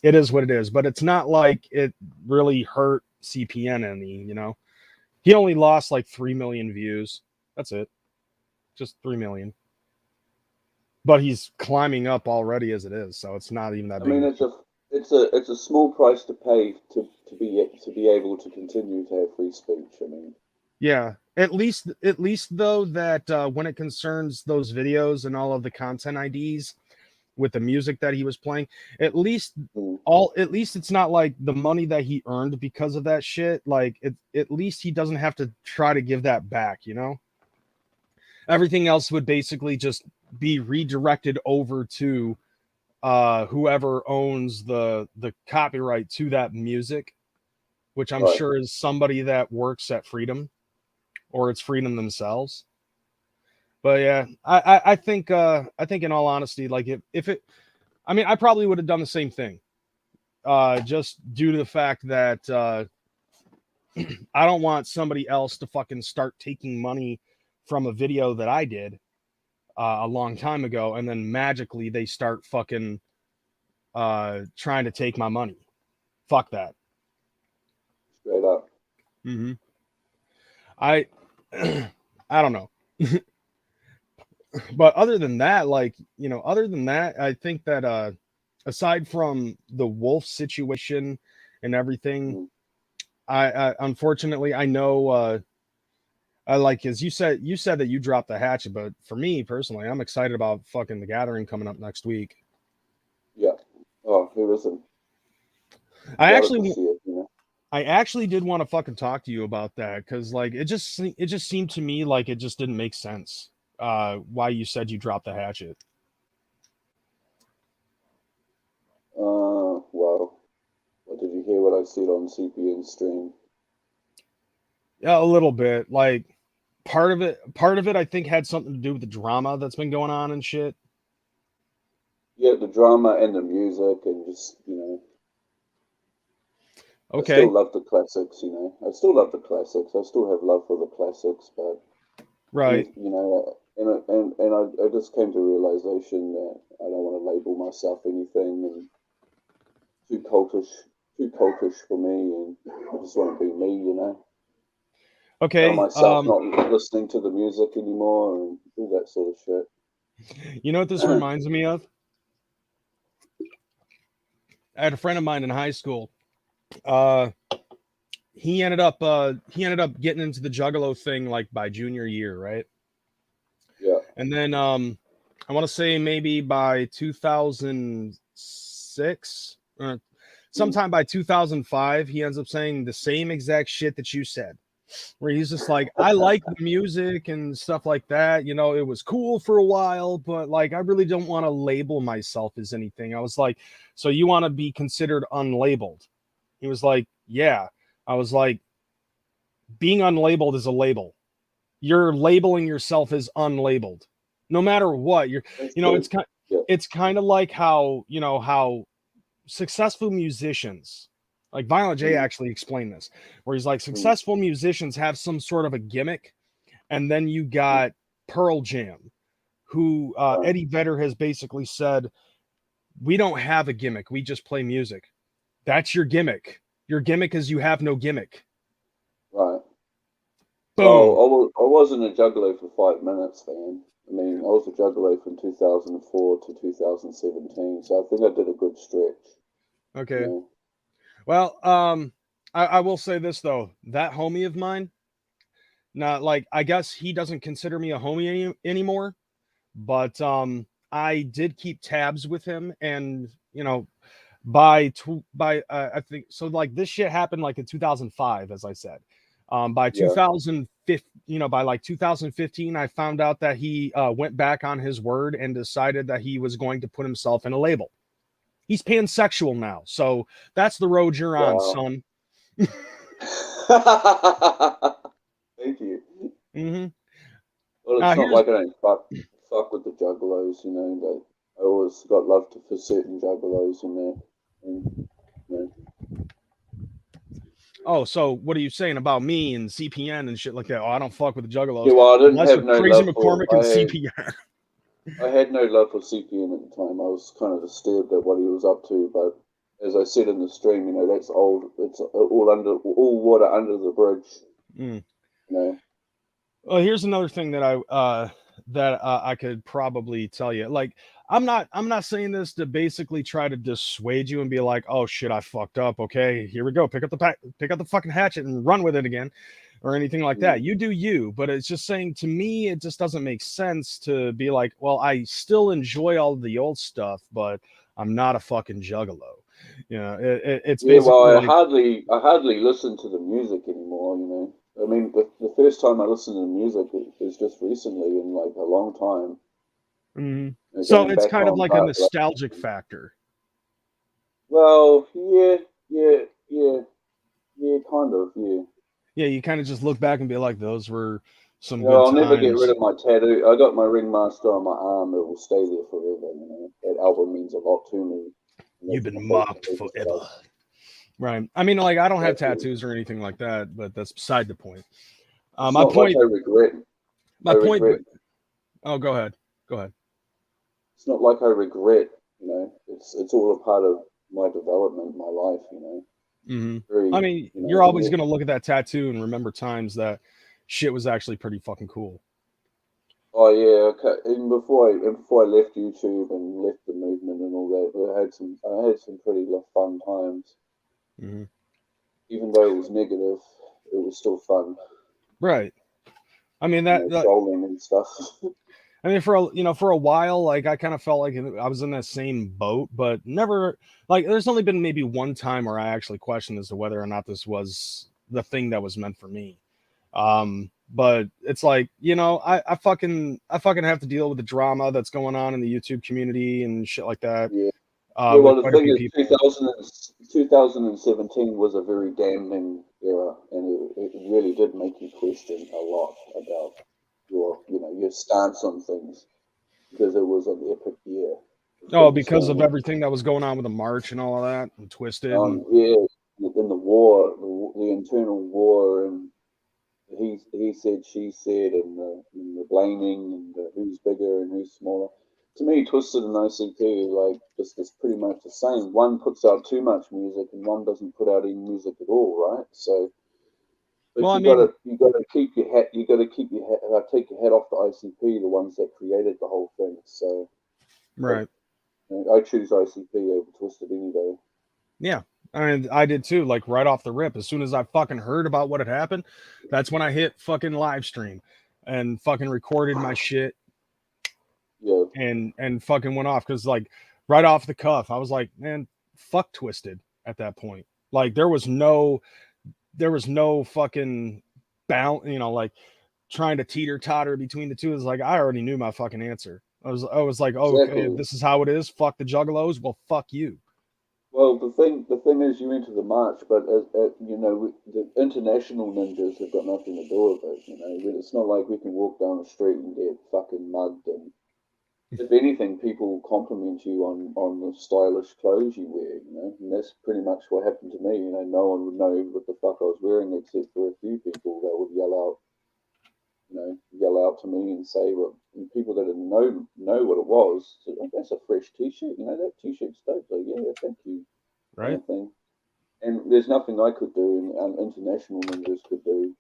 it is what it is, but it's not like it really hurt CPN any, he only lost like 3 million views. That's it. Just 3 million. But he's climbing up already as it is. So it's not even that big. I mean, it's a small price to pay to be able to continue to have free speech. I mean, yeah, at least though that when it concerns those videos and all of the content IDs with the music that he was playing, at least it's not like the money that he earned because of that shit. Like at least he doesn't have to try to give that back. Everything else would basically just be redirected over to whoever owns the copyright to that music, which I'm Right. sure is somebody that works at Freedom, or it's Freedom themselves. But yeah, I think in all honesty, like if it, I mean, I probably would have done the same thing, just due to the fact that I don't want somebody else to fucking start taking money from a video that I did a long time ago, and then magically they start fucking trying to take my money. Fuck that. Straight up. Mm-hmm. I don't know. But other than that, like, you know, other than that, I think that aside from the wolf situation and everything, Mm. I unfortunately I know I like, as you said that you dropped the hatchet, but for me personally, I'm excited about fucking The Gathering coming up next week. Yeah. Oh, who isn't? I Gotta actually see it, you know? I actually did want to fucking talk to you about that, because like it just seemed to me like it just didn't make sense why you said you dropped the hatchet. Well, what did you hear what I said on CPN stream? Yeah, a little bit. Like part of it I think had something to do with the drama that's been going on and shit. Yeah, the drama and the music and just, you know, I Okay. still love the classics, you know. I still love the classics. I still have love for the classics, but Right. you know, and I just came to a realization that I don't want to label myself anything and too cultish for me, and I just want to be me, you know. Tell Okay. myself not listening to the music anymore and all that sort of shit. You know what this reminds me of? I had a friend of mine in high school. He ended up getting into the Juggalo thing like by junior year, right? Yeah. And then I want to say maybe by 2006 or sometime by 2005, he ends up saying the same exact shit that you said, where he's just like, I like the music and stuff like that. You know, it was cool for a while, but like, I really don't want to label myself as anything. I was like, so you want to be considered unlabeled? He was like, yeah. I was like, being unlabeled is a label. You're labeling yourself as unlabeled. No matter what, you're, That's you know, true. it's kind of like how, you know, how successful musicians, like Violent J actually explained this, where he's like, successful musicians have some sort of a gimmick, and then you got Pearl Jam, who Eddie Vedder has basically said, we don't have a gimmick, we just play music. That's your gimmick. Your gimmick is you have no gimmick. Right. Boom. Well, I wasn't a juggalo for 5 minutes, man. I mean, I was a juggalo from 2004 to 2017, so I think I did a good stretch. Okay. You know? Well, I will say this though, that homie of mine, not like, I guess he doesn't consider me a homie anymore, but I did keep tabs with him, and you know, by I think so, like this shit happened like in 2005, as I said. By 2015, you know, by like 2015, I found out that he went back on his word and decided that he was going to put himself in a label. He's pansexual now, so that's the road you're on, son. Thank you. Mm-hmm. Well, it's not like I don't fuck with the juggalos, you know. But I always got love for certain juggalos in there. And, you know. Oh, so what are you saying about me and CPN and shit like that? Oh, I don't fuck with the juggalos. Yeah, well, I didn't Unless have no Crazy love McCormick for and CPN. I had no love for CPN at the time. I was kind of disturbed at what he was up to, but as I said in the stream, you know, that's old. It's all water under the bridge. Mm. You know. Well, here's another thing that I could probably tell you. Like, I'm not saying this to basically try to dissuade you and be like, oh shit, I fucked up. Okay, here we go. Pick up the fucking hatchet and run with it again, or anything like that. You do you, but it's just saying, to me, it just doesn't make sense to be like, well, I still enjoy all the old stuff, but I'm not a fucking juggalo. You know, it's basically, well, like, I hardly listen to the music anymore. You know. I mean, the first time I listened to the music was just recently, in like a long time. Mhm. know, So going it's back kind of on like a Park nostalgic factor. Well, yeah, kind of, yeah. Yeah, you kind of just look back and be like, those were some You know, good I'll never get rid times. of my tattoo. I got my ringmaster on my arm. It will stay there forever. You know, that album means a lot to me. And You've that's been one of mocked those movies that forever. Right. I mean, like, I don't have exactly. tattoos or anything like that, but that's beside the point. It's My not like point, I regret. my I point, regret. oh, go ahead. Go ahead. It's not like I regret. You know, it's all a part of my development, my life. You know, Hmm. very. I mean, You you're know, always yeah. going to look at that tattoo and remember times that shit was actually pretty fucking cool. Oh yeah, okay. Even before I left YouTube and left the movement and all that, I had some pretty fun times. Hmm. Even though it was negative, it was still fun. Right. I mean, You know, trolling and stuff. I mean, for a while, like I kind of felt like I was in that same boat, but never like there's only been maybe one time where I actually questioned as to whether or not this was the thing that was meant for me. But it's like, I fucking have to deal with the drama that's going on in the YouTube community and shit like that. Yeah. Yeah, With well, the quite a thing few is, people. 2017 was a very damning era, and it really did make you question a lot about your stance on things because it was an epic year. Oh, Things because of going everything that was going on with the march and all of that, and Twisted, on, and yeah, in the war, the internal war, and he said, she said, and the blaming, and who's bigger and who's smaller. To me, Twisted and ICP like just pretty much the same. One puts out too much music, and one doesn't put out any music at all, right? So, but well, I mean, you gotta keep your hat. You gotta keep your hat. Take your hat off to ICP, the ones that created the whole thing. So, right. I choose ICP over Twisted any day. Yeah. And I did too, like right off the rip. As soon as I fucking heard about what had happened, that's when I hit fucking live stream and fucking recorded my shit Yeah, and fucking went off. Cause like right off the cuff, I was like, man, fuck Twisted at that point. Like there was no fucking bound, like trying to teeter totter between the two. Is like I already knew my fucking answer. I was like, oh, okay, exactly. this is how it is. Fuck the juggalos. Well, fuck you. Well, the thing is, you enter the march, but the international ninjas have got nothing to do with it. You know, it's not like we can walk down the street and get fucking mugged. And if anything, people compliment you on the stylish clothes you wear. You know, and that's pretty much what happened to me. You know, no one would know what the fuck I was wearing except for a few people that would yell out to me and say, well, and people that didn't know what it was. So, oh, that's a fresh T-shirt. You know, that T-shirt's dope. So yeah, thank you, kind Right. of thing. And there's nothing I could do, and international ninjas could do,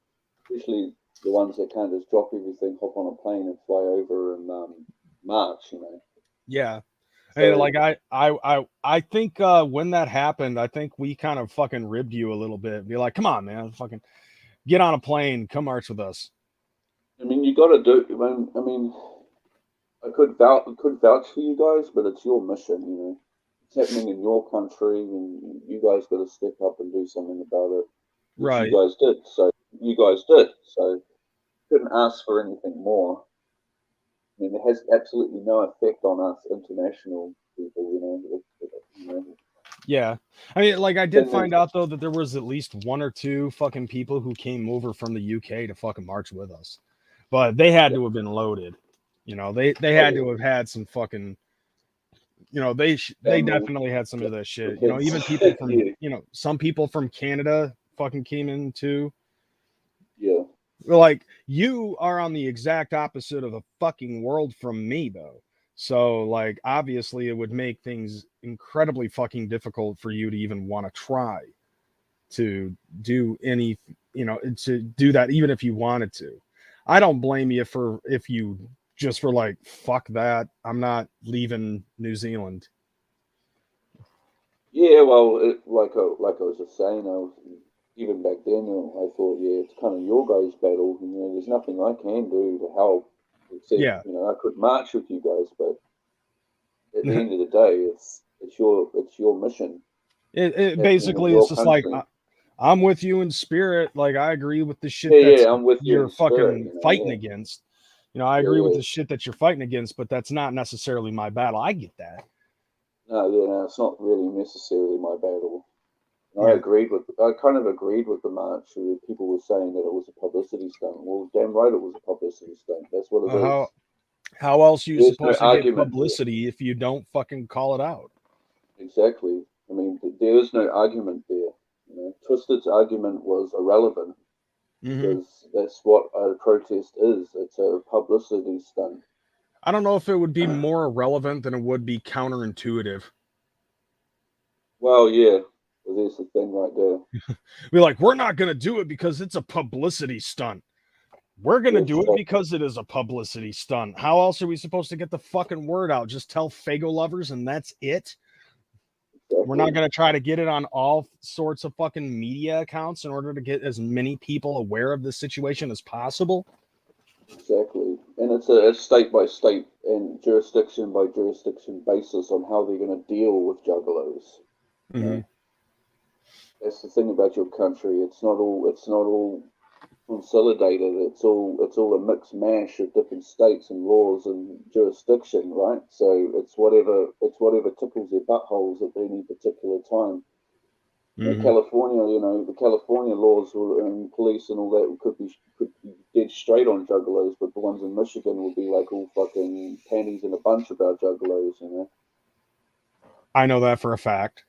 especially the ones that can't just drop everything, hop on a plane, and fly over and march. You know. Yeah. And So like I think when that happened, I think we kind of fucking ribbed you a little bit. Be like, come on, man, fucking get on a plane, come march with us. I mean, you got to do. I mean, I could vouch for you guys, but it's your mission. You know, it's happening in your country, and you guys got to step up and do something about it, which you Right. guys did. So you guys did. So couldn't ask for anything more. I mean, it has absolutely no effect on us international people. You know. Yeah. I mean, like I did Thing is, find out though that there was at least one or two fucking people who came over from the UK to fucking march with us. But they had yeah, to have been loaded. They oh had yeah, to have had some fucking, they family, definitely had some yeah, of that the shit. kids, Even people from, yeah, some people from Canada fucking came in too. yeah, Like you are on the exact opposite of the fucking world from me though. So like obviously it would make things incredibly fucking difficult for you to even want to try to do any, to do that even if you wanted to. I don't blame you for if you just for like fuck that. I'm not leaving New Zealand. yeah. Well, like I was just saying, even back then, I thought, yeah, it's kind of your guys' battle. You know, there's nothing I can do to help except Yeah. I could march with you guys, but at the end of the day, it's your mission. It It's happening in basically it's your just like country. I'm with you in spirit. Like I agree with the shit Yeah, that yeah, I'm with you you're in spirit. fucking You know, fighting yeah. against. You know, I agree with Yeah. the shit that you're fighting against, but that's not necessarily my battle. I get that. No, it's not really necessarily my battle. And Yeah. I kind of agreed with the march. Where people were saying that it was a publicity stunt. Well, damn right, it was a publicity stunt. That's what it is. How else are you There's no supposed to get argument there. publicity if you don't fucking call it out? Exactly. I mean, there is no argument there. You know, Twisted's argument was irrelevant Mhm. because that's what a protest is. It's a publicity stunt. I don't know if it would be more irrelevant than it would be counterintuitive. Well, yeah, well, there's the thing right there. Be like, we're not going to do it because it's a publicity stunt. We're going to Yeah, do it exactly. because it is a publicity stunt. How else are we supposed to get the fucking word out? Just tell Fago lovers and that's it? We're not going to try to get it on all sorts of fucking media accounts in order to get as many people aware of the situation as possible. Exactly. And it's a state by state and jurisdiction by jurisdiction basis on how they're going to deal with juggalos. You know? That's the thing about your country. It's not all consolidated. It's all a mixed mash of different states and laws and jurisdiction, right? So it's whatever tickles their buttholes at any particular time. In California, the California laws and police and all that could be dead straight on juggalos, but the ones in Michigan would be like all fucking panties in a bunch about juggalos, you know. I know that for a fact.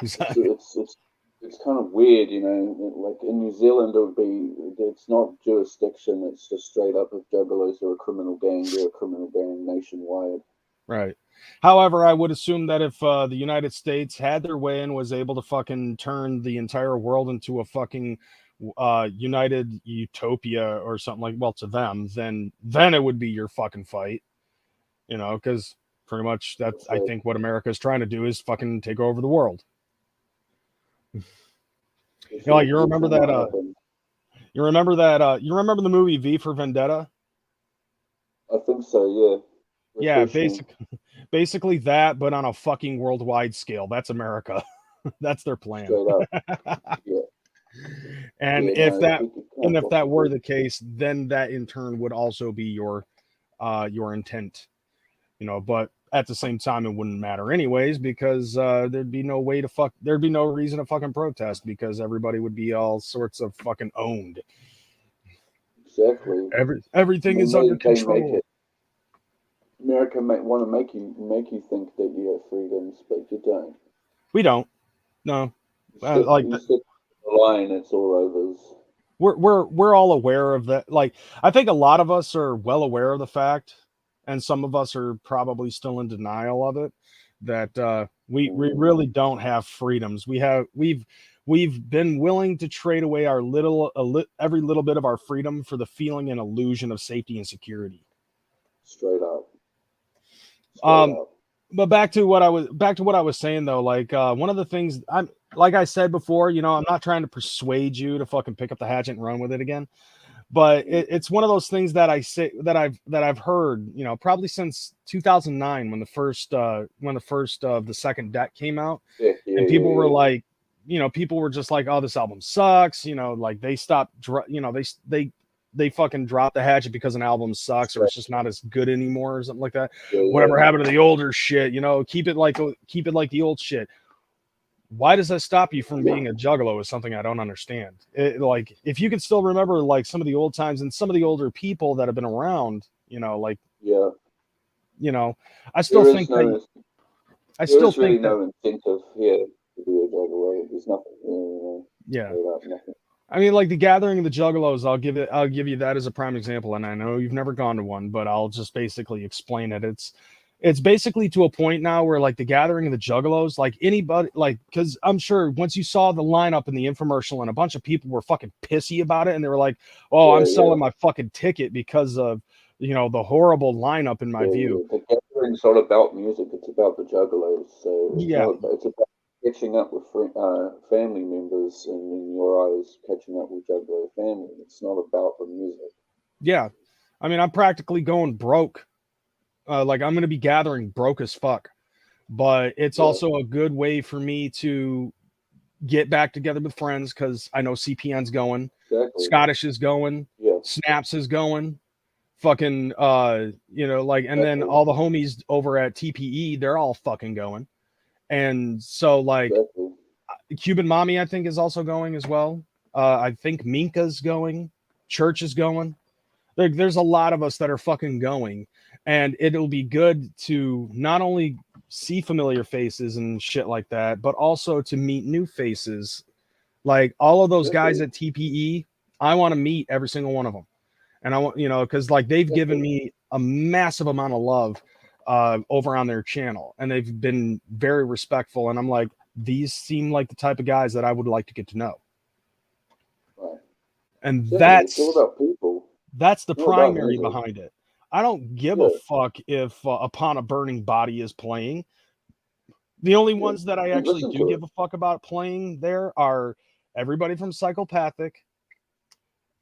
It's kind of weird, you know. Like in New Zealand, it's not jurisdiction; it's just straight up if juggalos are a criminal gang, they're a criminal gang nationwide. Right. However, I would assume that if the United States had their way and was able to fucking turn the entire world into a fucking united utopia or something like, well, to them, then it would be your fucking fight, you know, because pretty much that's I think what America is trying to do is fucking take over the world. You know, like, you remember the movie V for Vendetta? I think so, yeah. Yeah, basically that, but on a fucking worldwide scale. That's America. That's their plan. Straight up. Yeah. And Yeah, if that were the case, then that in turn would also be your intent, you know. But at the same time, it wouldn't matter anyways because there'd be no reason to fucking protest because everybody would be all sorts of fucking owned. Exactly. Everything is under control. America might want to make you think that you have freedoms, but you don't. We don't. No. You stick the line, it's all overs. We're all aware of that. Like, I think a lot of us are well aware of the fact, and some of us are probably still in denial of it, that we really don't have freedoms. We've been willing to trade away our every little bit of our freedom for the feeling and illusion of safety and security. Straight up. But back to what I was saying though, like one of the things like I said before, you know, I'm not trying to persuade you to fucking pick up the hatchet and run with it again, but it's one of those things that I say that I've heard, you know, probably since 2009 when the first of the second deck came out, and people were like, you know, people were just like, oh, this album sucks, you know, like they stopped, you know, they fucking dropped the hatchet because an album sucks or it's just not as good anymore or something like that. Whatever happened to the older shit, you know, keep it like the old shit. Why does that stop you from being a juggalo is something I don't understand. Like, if you can still remember like some of the old times and some of the older people that have been around, you know, like, you know, I still think that really no incentive here to be a juggalo. There's nothing. Yeah. Nothing. I mean, like the Gathering of the Juggalos, I'll give you that as a prime example. And I know you've never gone to one, but I'll just basically explain it. It's basically to a point now where like the Gathering of the Juggalos, like anybody, like, because I'm sure once you saw the lineup in the infomercial and a bunch of people were fucking pissy about it, and they were like, "Oh, I'm selling my fucking ticket because of, you know, the horrible lineup." In my view, the Gathering's not about music; it's about the Juggalos. So it's about catching up with family members, and in your eyes, catching up with Juggalo family. It's not about the music. Yeah, I mean, I'm practically going broke. Like, I'm going to be gathering broke as fuck, but it's also a good way for me to get back together with friends because I know CPN's going, Scottish is going, Snaps is going, fucking like, and then all the homies over at TPE, they're all fucking going. And so like Exactly. Cuban Mommy, I think, is also going as well. I think Minka's going, Church is going. There's a lot of us that are fucking going, and it'll be good to not only see familiar faces and shit like that, but also to meet new faces. Like all of those guys at TPE, I want to meet every single one of them. And I want, because like they've given me a massive amount of love over on their channel, and they've been very respectful. And I'm like, these seem like the type of guys that I would like to get to know. Right. And Definitely. It's all about people. that's the It's all about primary music. behind it. I don't give a fuck if Upon a Burning Body is playing. The only ones that I actually Listen do to give a fuck about playing there are everybody from Psychopathic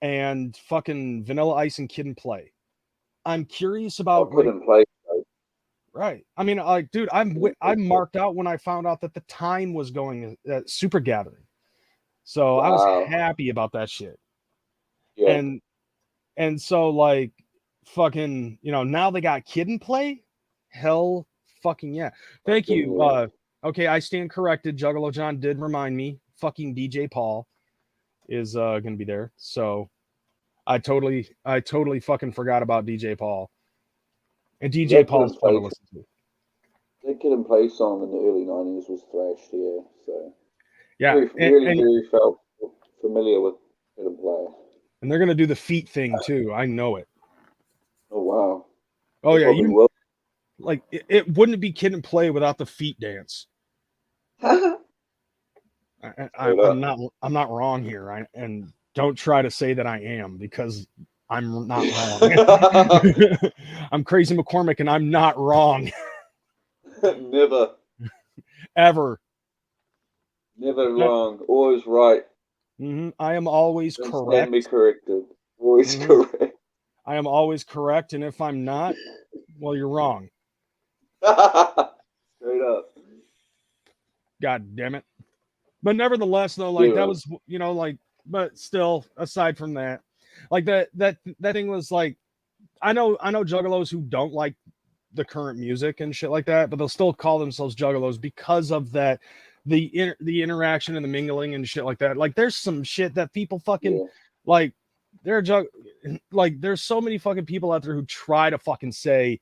and fucking Vanilla Ice and Kid and Play. I'm curious about Kid and Play. right. I mean, like, dude, I'm marked out when I found out that the Time was going at Super Gathering, so I was happy about that shit. Yeah. And so like, fucking, now they got Kid and Play. Hell, fucking yeah! Thank you. Okay, I stand corrected. Juggalo John did remind me. Fucking DJ Paul is gonna be there, so I totally fucking forgot about DJ Paul. And DJ Paul's fun to listen to. That Kid and Play song in the early 90s was thrash, so yeah, really felt familiar with Kid and Play. And they're gonna do the feet thing too. I know it. Oh wow. Oh yeah, like it wouldn't be Kid and Play without the feet dance. I'm not wrong here, right? And don't try to say that I am, because I'm not wrong. I'm Crazy McCormick, and I'm not wrong. Never. Ever. Never wrong. Always right. I am always Don't correct. Stand me corrected. Always correct. I am always correct, and if I'm not, well, you're wrong. Straight up. God damn it. But nevertheless, though, like that was, like, but still, aside from that, like that thing was like, I know juggalos who don't like the current music and shit like that, but they'll still call themselves juggalos because of that, the interaction and the mingling and shit like that. Like there's some shit that people fucking like, like there's so many fucking people out there who try to fucking say,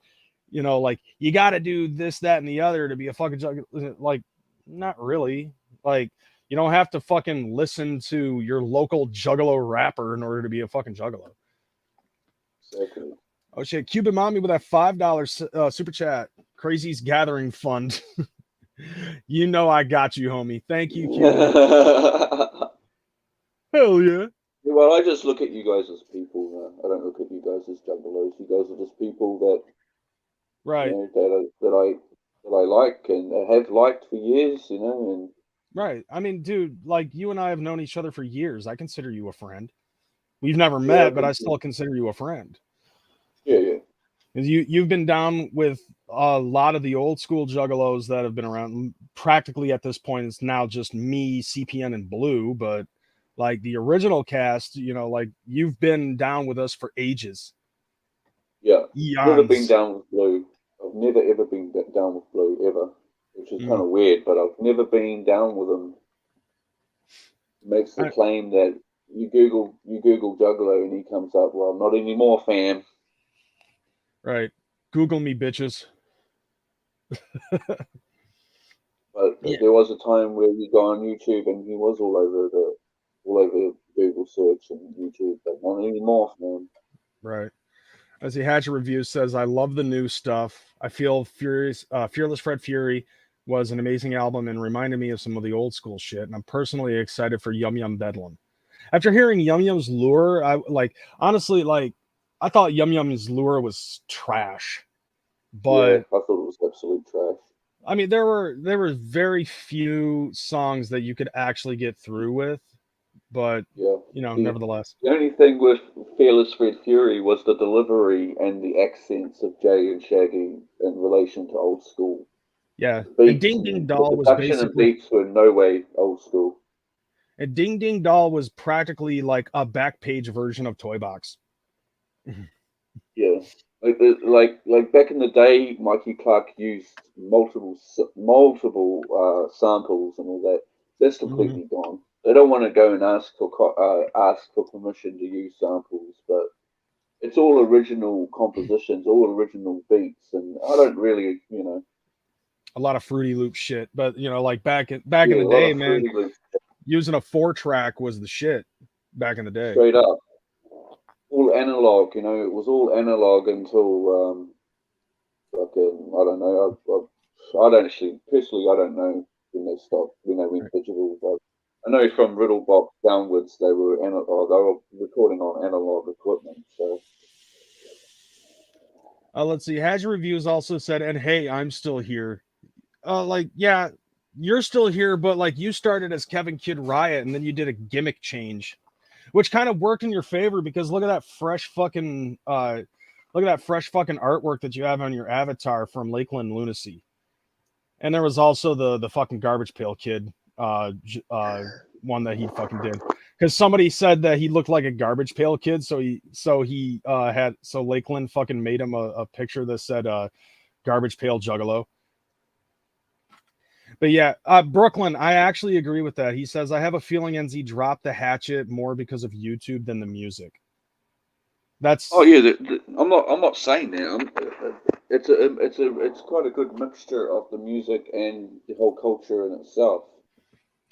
like, you got to do this, that, and the other to be a fucking juggalo. Like, not really. Like, you don't have to fucking listen to your local juggalo rapper in order to be a fucking juggalo. Exactly. Oh shit, Cuban Mommy with that $5 super chat. Crazy's Gathering Fund. I got you, homie. Thank you, Cuban. Hell yeah. Well, I just look at you guys as people. I don't look at you guys as juggalos. You guys are just people that, right? That I like and have liked for years. And right. I mean, dude, like you and I have known each other for years. I consider you a friend. We've never met, but I still consider you a friend. Yeah. You've been down with a lot of the old school juggalos that have been around. Practically at this point, it's now just me, CPN, and Blue. But like the original cast, like you've been down with us for ages. Yeah, Eons. Never been down with Blue. I've never ever been down with Blue ever, which is kind of weird. But I've never been down with him. Makes the claim that you Google Juggalo and he comes up. Well, not anymore, fam. Right. Google me, bitches. But there was a time where you go on YouTube and he was all over Google search and YouTube, but not anymore, man. Right. As the Hatchet Review says, I love the new stuff. I feel Fearless Fred Fury was an amazing album and reminded me of some of the old school shit. And I'm personally excited for Yum Yum Bedlam. After hearing Yum Yum's Lure, I thought Yum Yum's Lure was trash. But I thought it was absolute trash. I mean, there were very few songs that you could actually get through with, but nevertheless. The only thing with Fearless Fred Fury was the delivery and the accents of Jay and Shaggy in relation to old school. Yeah, and Ding Ding Doll was basically, and beats were no way old school. And Ding Ding Doll was practically like a back page version of Toy Box. Yeah, like back in the day, Mikey Clark used multiple samples and all that. That's completely gone. They don't want to go and ask for permission to use samples, but it's all original compositions, all original beats, and I don't really, A lot of Fruity Loop shit, but like back in yeah, the a lot day, of man, Fruity Loops, using a 4-track was the shit back in the day. straight up, all analog. It was all analog until fucking, I don't know. I don't actually, personally, I don't know when they stopped, when they went digital, but I know from Riddlebox downwards they were analog. They were recording on analog equipment. So Let's see. Has Reviews also said, and hey, I'm still here. Like, yeah, you're still here, but like you started as Kevin Kid Riot, and then you did a gimmick change, which kind of worked in your favor because look at that fresh fucking artwork that you have on your avatar from Lakeland Lunacy. And there was also the fucking Garbage Pail Kid one that he fucking did because somebody said that he looked like a garbage pail kid, so Lakeland fucking made him a picture that said garbage pail juggalo. But yeah, Brooklyn, I actually agree with that. He says, I have a feeling NZ dropped the hatchet more because of YouTube than the music. That's yeah, I'm not saying that. It's quite a good mixture of the music and the whole culture in itself.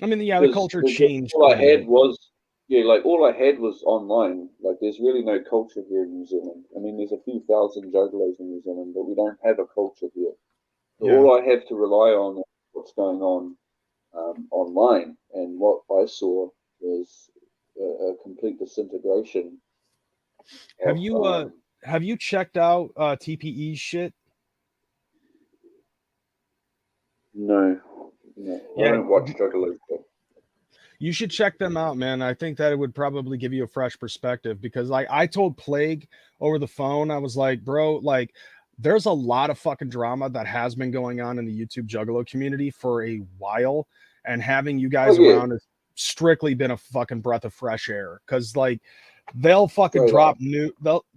I mean, yeah, the culture changed. All I had was all I had was online. Like, there's really no culture here in New Zealand. I mean, there's a few thousand juggalos in New Zealand, but we don't have a culture here. So Yeah. all I have to rely on is what's going on online, and what I saw was a complete disintegration. Have you checked out TPE's shit? No. Yeah. I don't watch juggalos. You should check them out, man. I think that it would probably give you a fresh perspective because like I told Plague over the phone, I was like, bro, like there's a lot of fucking drama that has been going on in the YouTube Juggalo community for a while, and having you guys around has strictly been a fucking breath of fresh air because like they'll fucking drop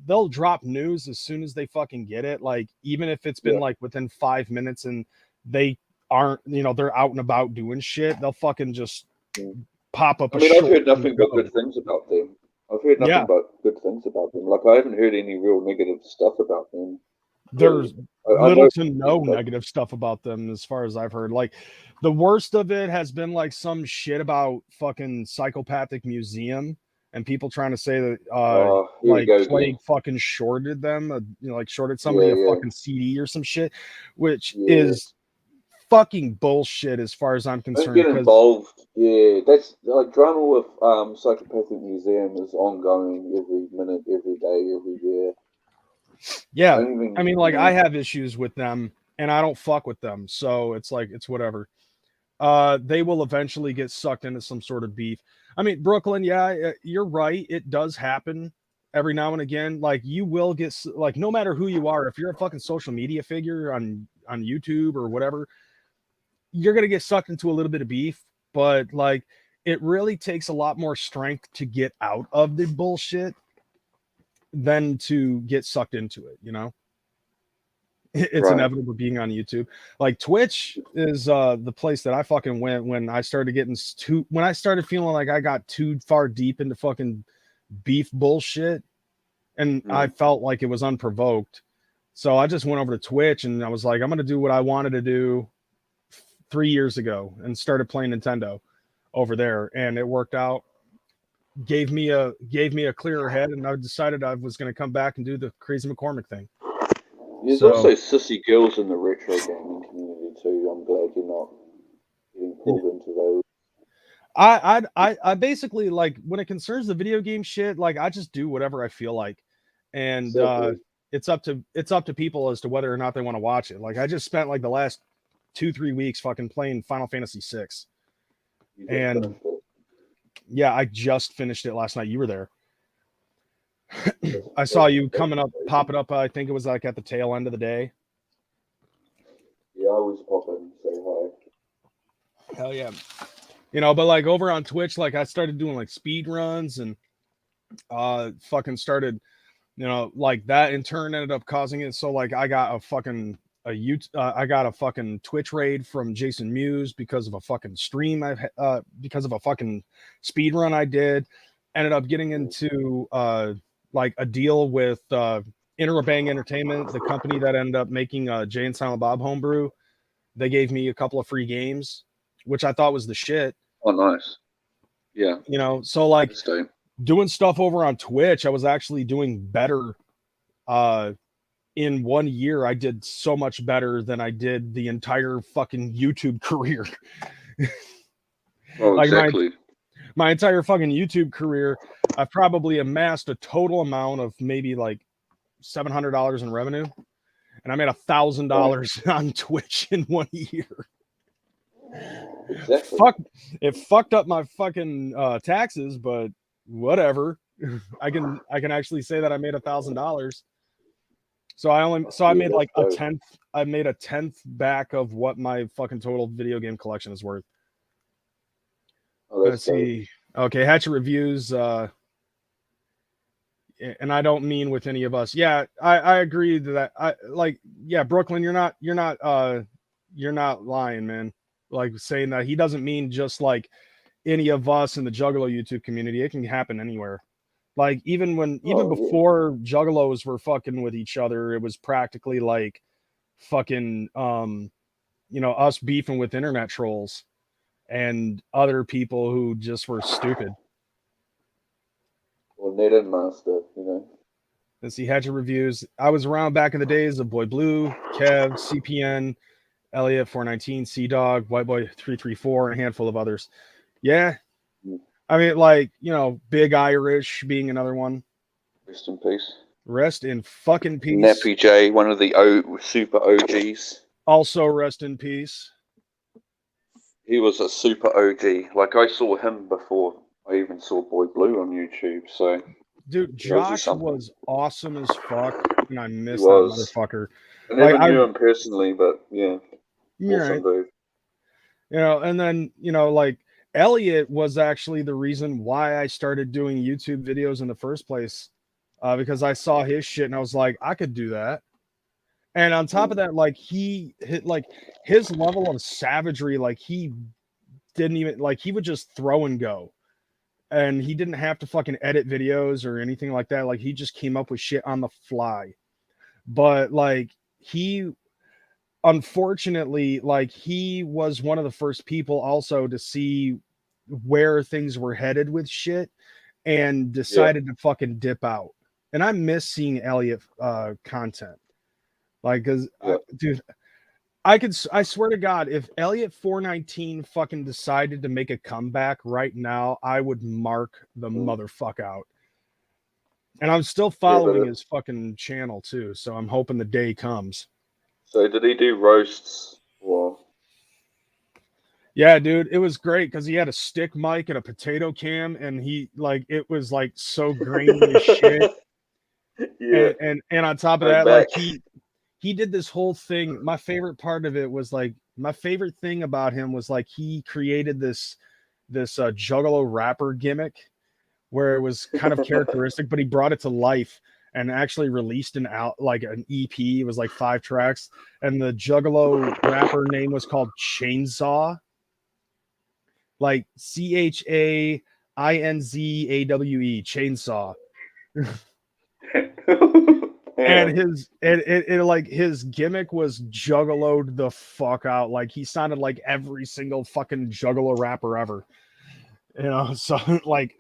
they'll drop news as soon as they fucking get it, like even if it's been like within 5 minutes and they aren't, they're out and about doing shit, they'll fucking just pop up. I mean, I've heard nothing but good things about them. I've heard nothing but good things about them. Like, I haven't heard any real negative stuff about them. There's little to no negative stuff about them as far as I've heard. Like, the worst of it has been like some shit about fucking Psychopathic Museum and people trying to say that Plague fucking shorted them, like shorted somebody a fucking CD or some shit, which is fucking bullshit as far as I'm concerned. Don't get involved. Yeah, that's like drama with Psychopathic Museum is ongoing every minute, every day, every year. Yeah, I mean, like I have issues with them, and I don't fuck with them, so it's like it's whatever. They will eventually get sucked into some sort of beef. I mean, Brooklyn, yeah, you're right. It does happen every now and again. Like you will get like no matter who you are, if you're a fucking social media figure on YouTube or whatever, you're gonna get sucked into a little bit of beef. But like, it really takes a lot more strength to get out of the bullshit than to get sucked into it, it's inevitable being on YouTube. Like Twitch is the place that I fucking went when I started getting when I started feeling like I got too far deep into fucking beef bullshit, and I felt like it was unprovoked. So I just went over to Twitch and I was like, I'm gonna do what I wanted to do 3 years ago and started playing Nintendo over there, and it worked out. Gave me a clearer head, and I decided I was going to come back and do the Crazy McCormick thing. There's also sissy girls in the retro gaming community too. I'm glad you're not getting pulled into those. I basically, like, when it concerns the video game shit, like I just do whatever I feel like, and it's up to people as to whether or not they want to watch it. Like I just spent like the last 2-3 weeks fucking playing Final Fantasy VI, and yeah, I just finished it last night. You were there. I saw you popping up. I think it was like at the tail end of the day. Yeah, I always pop in and say hi. Hell yeah. But like over on Twitch, like I started doing like speed runs and fucking started You know, like that in turn ended up causing it. So like I got a fucking I got a fucking Twitch raid from Jason Mewes because of a fucking stream because of a fucking speed run I did. Ended up getting into like a deal with Interabang Entertainment, the company that ended up making Jay and Silent Bob Homebrew. They gave me a couple of free games, which I thought was the shit. Oh, nice. Yeah. You know, so like That's dope. doing stuff over on Twitch, I was actually doing better. In 1 year, I did so much better than I did the entire fucking YouTube career. Oh, Like exactly. my entire fucking YouTube career, I've probably amassed a total amount of maybe like $700 in revenue, and I made $1,000 on Twitch in 1 year. Exactly. It fucked up my fucking taxes, but whatever. I can actually say that I made $1,000. So I made like a tenth. I made a tenth back of what my fucking total video game collection is worth. Oh, Let's see. Okay, Hatchet Reviews. And I don't mean with any of us. Yeah, I agree that yeah, Brooklyn, you're not lying, man. Like saying that he doesn't mean just like any of us in the Juggalo YouTube community. It can happen anywhere. Like even before Juggalos were fucking with each other, it was practically like fucking us beefing with internet trolls and other people who just were stupid. Well, Ned and Master, you know. Let's see, Hatchet Reviews. I was around back in the days of Boy Blue, Kev, CPN, Elliot 419, Sea Dog, White Boy 334, and a handful of others. Yeah. I mean, like, Big Irish being another one. Rest in peace. Rest in fucking peace. Nappy J, one of the super OGs. Also rest in peace. He was a super OG. Like, I saw him before I even saw Boy Blue on YouTube, so... Dude, Josh was awesome as fuck, and I miss that motherfucker. I never knew him personally, but yeah. Awesome dude. And then, like, Elliot was actually the reason why I started doing YouTube videos in the first place, because I saw his shit and I was like, I could do that. And on top of that, like he hit like his level of savagery, like he didn't even like he would just throw and go, and he didn't have to fucking edit videos or anything like that. Like he just came up with shit on the fly. But like he unfortunately, like he was one of the first people also to see where things were headed with shit and decided to fucking dip out. And I miss seeing Elliot content. Like, cause dude, I swear to God, if Elliot 419 fucking decided to make a comeback right now, I would mark the motherfucker out. And I'm still following his fucking channel too, so I'm hoping the day comes. So did he do roasts? Or... Yeah, dude, it was great because he had a stick mic and a potato cam, and he like it was like so grainy as shit. Yeah, and on top of that, like he did this whole thing. My favorite part of it was like my favorite thing about him was like he created this Juggalo rapper gimmick where it was kind of characteristic, but he brought it to life and actually released an EP. It was like 5 tracks, and the Juggalo rapper name was called Chainsaw, like CHAINZAWE, Chainsaw. And his gimmick was Juggalo'd the fuck out. Like he sounded like every single fucking Juggalo rapper ever, so like.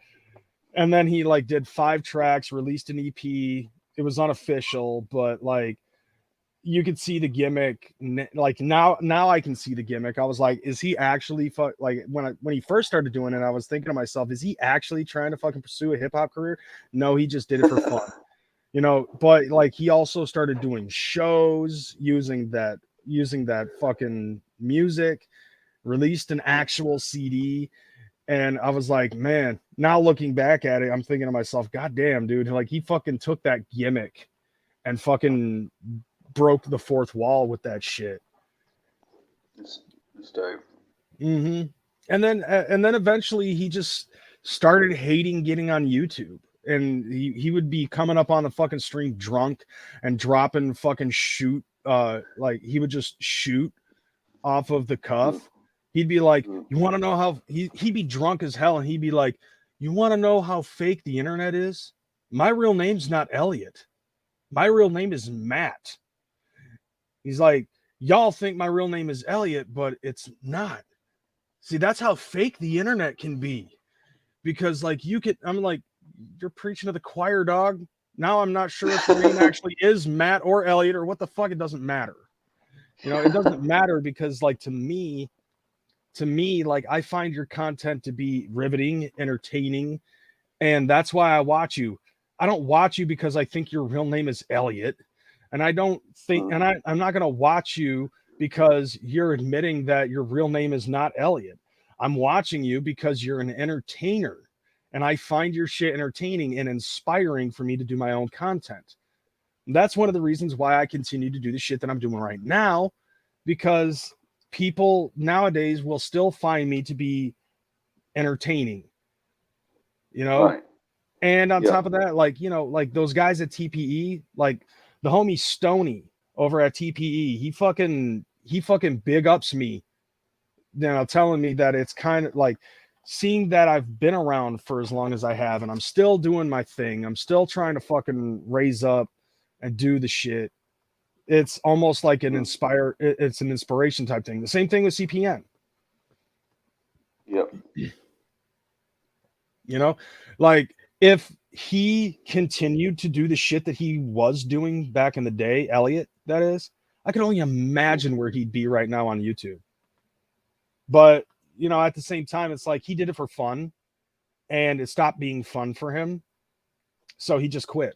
And then he like did 5 tracks, released an EP. It was unofficial, but like you could see the gimmick. Like now I can see the gimmick. I was like, is he actually like when he first started doing it, I was thinking to myself, is he actually trying to fucking pursue a hip hop career? No, he just did it for fun. But like he also started doing shows using that fucking music, released an actual CD. And I was like, man, now looking back at it, I'm thinking to myself, God damn, dude, like he fucking took that gimmick and fucking broke the fourth wall with that shit. It's dope. Mm-hmm. And then eventually he just started hating getting on YouTube. and he would be coming up on the fucking stream drunk and dropping fucking shoot, like he would just shoot off of the cuff. He'd be like, you want to know how he'd be drunk as hell, and he'd be like, you want to know how fake the internet is? My real name's not Elliot. My real name is Matt. He's like, y'all think my real name is Elliot, but it's not. See, that's how fake the internet can be. Because like I'm like, you're preaching to the choir, dog. Now I'm not sure if the name actually is Matt or Elliot or what the fuck. It doesn't matter. You know, it doesn't matter because like to me, like I find your content to be riveting, entertaining, and that's why I watch you. I don't watch you because I think your real name is Elliot. And I don't think, and I'm not going to watch you because you're admitting that your real name is not Elliot. I'm watching you because you're an entertainer, and I find your shit entertaining and inspiring for me to do my own content. And that's one of the reasons why I continue to do the shit that I'm doing right now, because people nowadays will still find me to be entertaining, you know? Right. And on top of that, like, you know, like those guys at TPE, like the homie Stony over at TPE, he fucking big ups me, you know, telling me that it's kind of like seeing that I've been around for as long as I have, and I'm still doing my thing. I'm still trying to fucking raise up and do the shit. It's almost like it's an inspiration type thing. The same thing with CPN. Yep. You know, like if he continued to do the shit that he was doing back in the day, Elliot, that is, I can only imagine where he'd be right now on YouTube. But, you know, at the same time, it's like he did it for fun and it stopped being fun for him. So he just quit.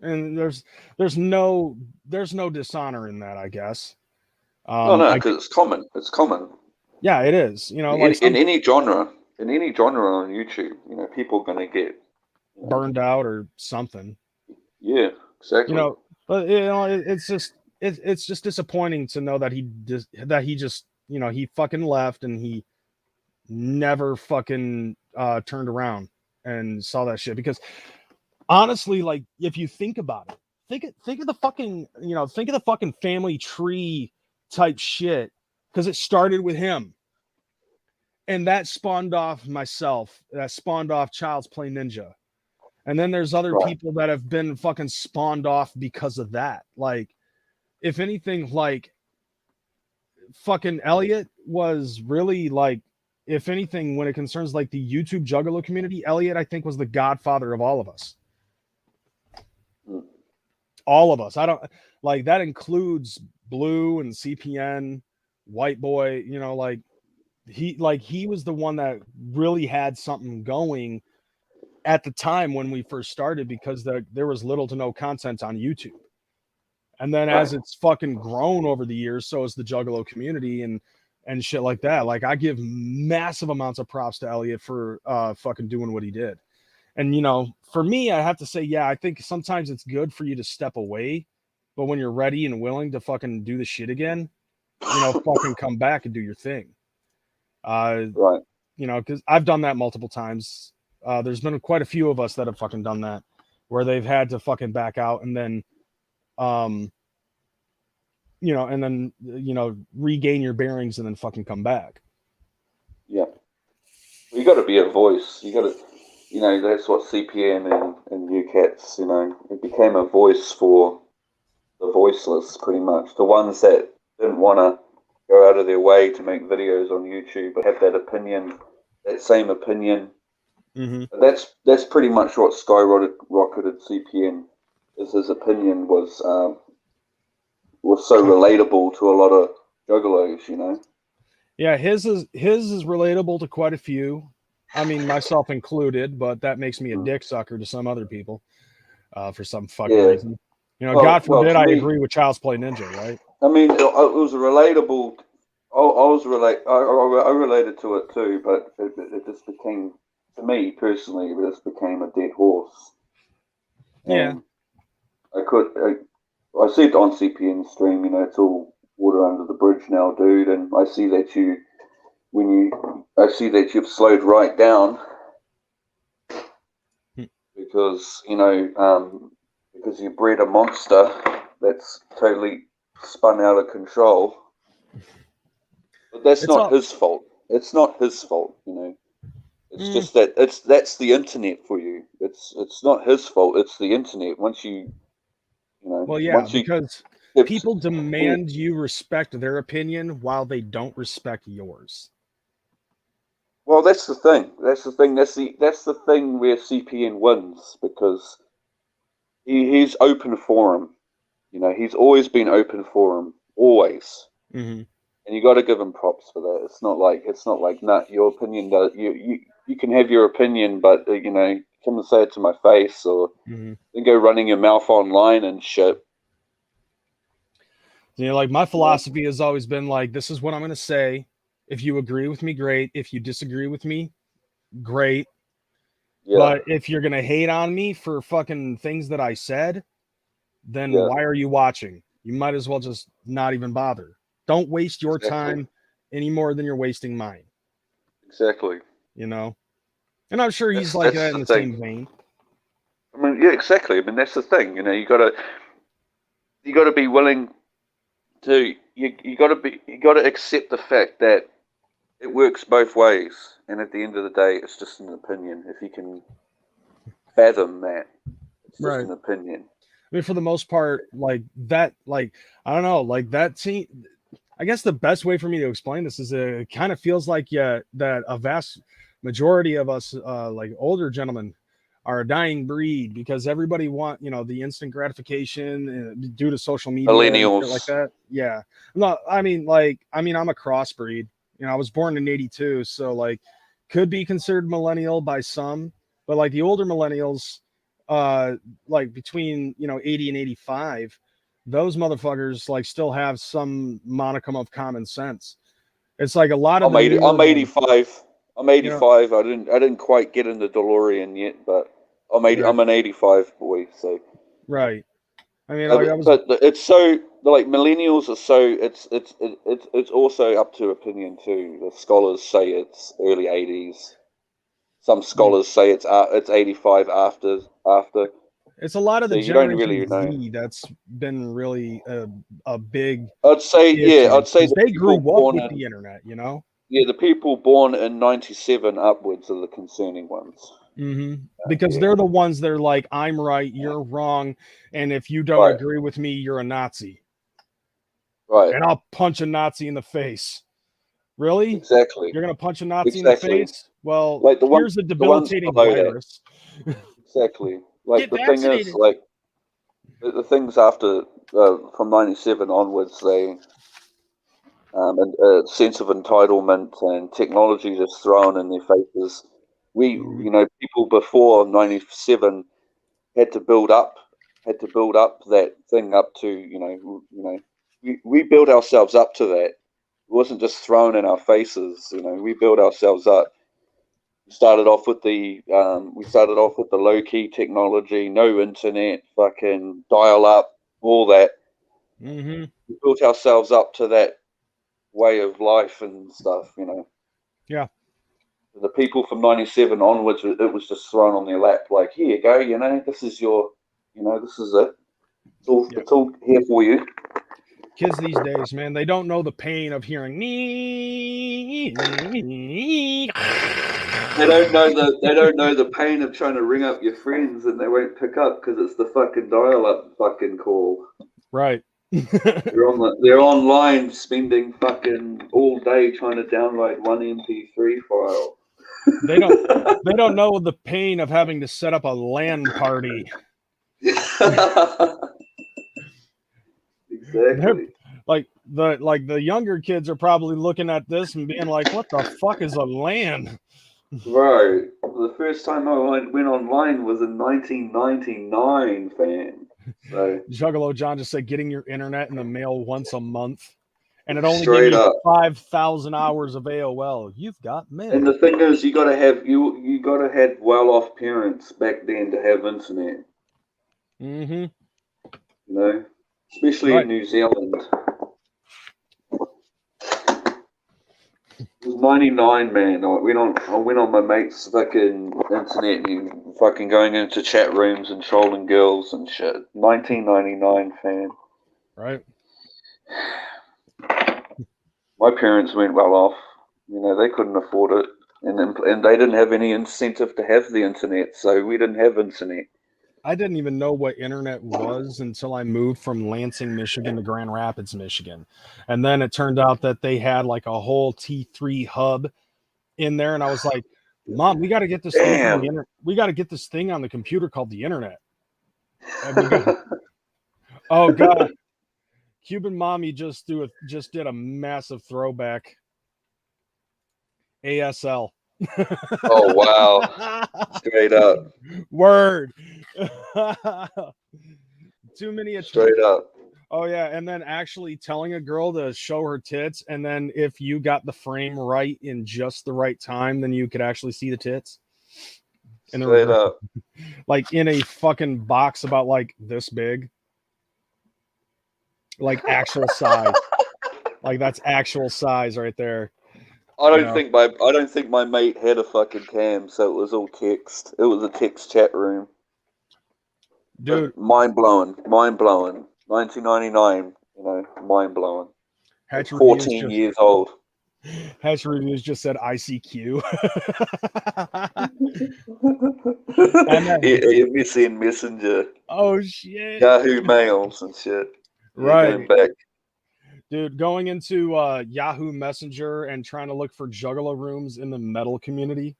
And there's no dishonor in that, I guess. No, because it's common. It's common. Yeah, it is. You know, in any genre on YouTube, you know, people are going to get burned out or something. Yeah, exactly. You know, but you know, it's just disappointing to know that he just you know, he fucking left and he never fucking turned around and saw that shit. Because honestly, like if you think about it, think of the fucking, you know, think of the fucking family tree type shit, because it started with him. And that spawned off myself. That spawned off Child's Play Ninja. And then there's other people that have been fucking spawned off because of that. Like, if anything, like, fucking Elliot was really, like, if anything, when it concerns, like, the YouTube Juggalo community, Elliot, I think, was the godfather of all of us. All of us. I don't, like, that includes Blue and CPN, White Boy, you know, like, he was the one that really had something going at the time when we first started, because there was little to no content on YouTube. And then as it's fucking grown over the years, so is the Juggalo community and shit like that. Like, I give massive amounts of props to Elliot for fucking doing what he did. And, you know, for me, I have to say, yeah, I think sometimes it's good for you to step away, but when you're ready and willing to fucking do the shit again, you know, fucking come back and do your thing. Right. You know, because I've done that multiple times. There's been quite a few of us that have fucking done that, where they've had to fucking back out and then, you know, and then, you know, regain your bearings and then fucking come back. Yeah. You got to be a voice. You got to, you know, that's what CPN and UCATS, you know, it became a voice for the voiceless, pretty much. The ones that didn't want to go out of their way to make videos on YouTube, but have that opinion, that same opinion. Mm-hmm. That's pretty much what skyrocketed CPN. Is his opinion was so relatable to a lot of juggalos, you know. Yeah, his is relatable to quite a few. I mean, myself included, but that makes me a dick sucker to some other people for some fucking reason. You know, God forbid I agree with Child's Play Ninja, right? I mean, it was relatable. I related to it too, but it just became, to me personally, it just became a dead horse. And I see it on CPN stream, you know, it's all water under the bridge now, dude, and I see that you've slowed right down. Big because because you bred a monster that's totally spun out of control. But that's It's not all- his fault. It's not his fault, It's Mm. just that that's the internet for you. It's not his fault. It's the internet. Once you Well, yeah, once you because it's- people demand you respect their opinion while they don't respect yours. Well, that's the thing. That's the thing. That's the thing where CPN wins because he's open forum. He's always been open forum, always, Mm-hmm. and you got to give him props for that. It's not like nah, your opinion does you can have your opinion, but come and say it to my face, or Mm-hmm. then go running your mouth online and shit. Like my philosophy has always been like, this is what I'm going to say. If you agree with me, great. If you disagree with me, great. Yeah, But if you're going to hate on me for fucking things that I said, then Yeah. why are you watching? You might as well just not even bother. Don't waste your Exactly. time any more than you're wasting mine, exactly. And I'm sure he's That's- like that's that in the the thing. same vein. I mean, yeah, exactly. I mean, that's the thing. You gotta be willing to you gotta accept the fact that it works both ways, and at the end of the day, it's just an opinion. If you can fathom that, it's just Right. an opinion. I mean, for the most part, like that, like, I don't know, like that scene. I guess the best way for me to explain this is it kind of feels like, that a vast majority of us, like older gentlemen, are a dying breed because everybody want, the instant gratification due to social media and shit Millennials. like that. Yeah. No, I'm a crossbreed. I was born in 82, so like could be considered millennial by some, but like the older millennials, like between 80 and 85, those motherfuckers like still have some monicum of common sense. It's like a lot of I'm 85. I'm 85. I didn't quite get in the DeLorean yet, but Right. I'm an 85 boy. So right. I mean, like I was, but it's so like millennials are so it's also up to opinion too. The scholars say it's early 80s. Some scholars say it's 85 after. it's a lot of So the you don't Generation really know. Z that's been really a big I'd say issue, I'd say 'cause the they people grew up born with in, the internet, the people born in 97 upwards are the concerning ones. because Yeah. they're the ones that are like, I'm right, you're wrong, and if you don't Right. agree with me, you're a Nazi, Right. and I'll punch a Nazi in the face. Really? Exactly. You're gonna punch a Nazi in Exactly. the face? Well, Like the here's a the ones debilitating below that. virus. Exactly. Like Get the thing vaccinated. is, like the things after from 97 onwards, they and a sense of entitlement and technology just thrown in their faces. People before 97 had to build up that thing up to we built ourselves up to that. It wasn't just thrown in our faces. We built ourselves up. We started off with the low key technology, no internet, fucking dial up, all that. Mm-hmm. We built ourselves up to that way of life and stuff. Yeah. The people from 97 onwards, it was just thrown on their lap, like, here you go, this is your, this is it. It's all here for you. Kids these days, man, they don't know the pain of hearing me. They don't know the pain of trying to ring up your friends and they won't pick up because it's the fucking dial-up fucking call. Right. They're online spending fucking all day trying to download one MP3 file. They don't know the pain of having to set up a LAN party. Exactly. Like the younger kids are probably looking at this and being like, "What the fuck is a LAN?" Bro, the first time I went online was in 1999, fam. So Juggalo John just said getting your internet in the mail once a month, and it only straight gave up. you 5,000 hours of AOL. You've got mail. And the thing is, you gotta have well-off parents back then to have internet. Mm-hmm. Especially Right. in New Zealand. There's '99, man. I went on my mate's fucking internet and fucking going into chat rooms and trolling girls and shit. 1999, fan. Right. My parents went well off. You know, they couldn't afford it, and they didn't have any incentive to have the internet, so we didn't have internet. I didn't even know what internet was until I moved from Lansing, Michigan to Grand Rapids, Michigan. And then it turned out that they had like a whole T3 hub in there. And I was like, Mom, we got to get this thing on the internet. We got to get this thing on the computer called the internet. Oh God. Cuban Mommy just did a massive throwback. ASL. Oh wow. Straight up. Word. Too many Straight up. Oh yeah, and then actually telling a girl to show her tits, and then if you got the frame right in just the right time, then you could actually see the tits. And Straight up. Like in a fucking box about like this big. Like actual size. Like that's actual size right there. I don't think my mate had a fucking cam, so it was all text. It was a text chat room. Dude, mind blowing. 1999, you know, mind blowing. Hatch 14 years old. Hatch Reviews just said ICQ. MSN Messenger. Oh shit. Yahoo Mails and shit. Right. Going back. Dude, going into Yahoo Messenger and trying to look for Juggalo rooms in the metal community.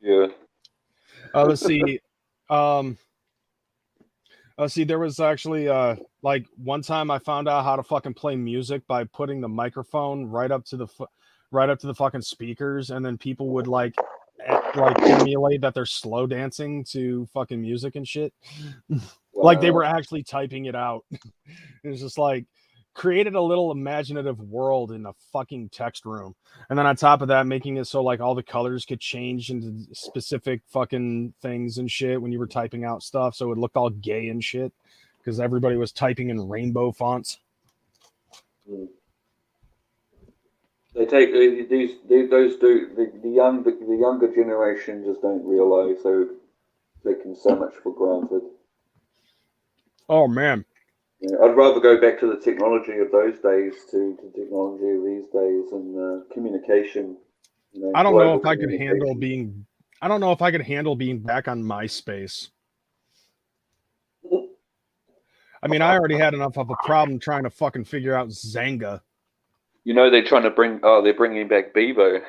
Yeah. Let's see. There was actually like one time I found out how to fucking play music by putting the microphone right up to the fucking speakers, and then people would like emulate that they're slow dancing to fucking music and shit. Wow. Like they were actually typing it out. It was just like created a little imaginative world in a fucking text room. And then on top of that, making it so like all the colors could change into specific fucking things and shit when you were typing out stuff. So it looked all gay and shit because everybody was typing in rainbow fonts. They take the younger generation just don't realize they're taking so much for granted. Oh man. Yeah, I'd rather go back to the technology of those days to technology of these days and communication. You know, I don't know if I could handle being. I don't know if I could handle being back on MySpace. I mean, I already had enough of a problem trying to fucking figure out Zanga. You know, they're trying to they're bringing back Bebo.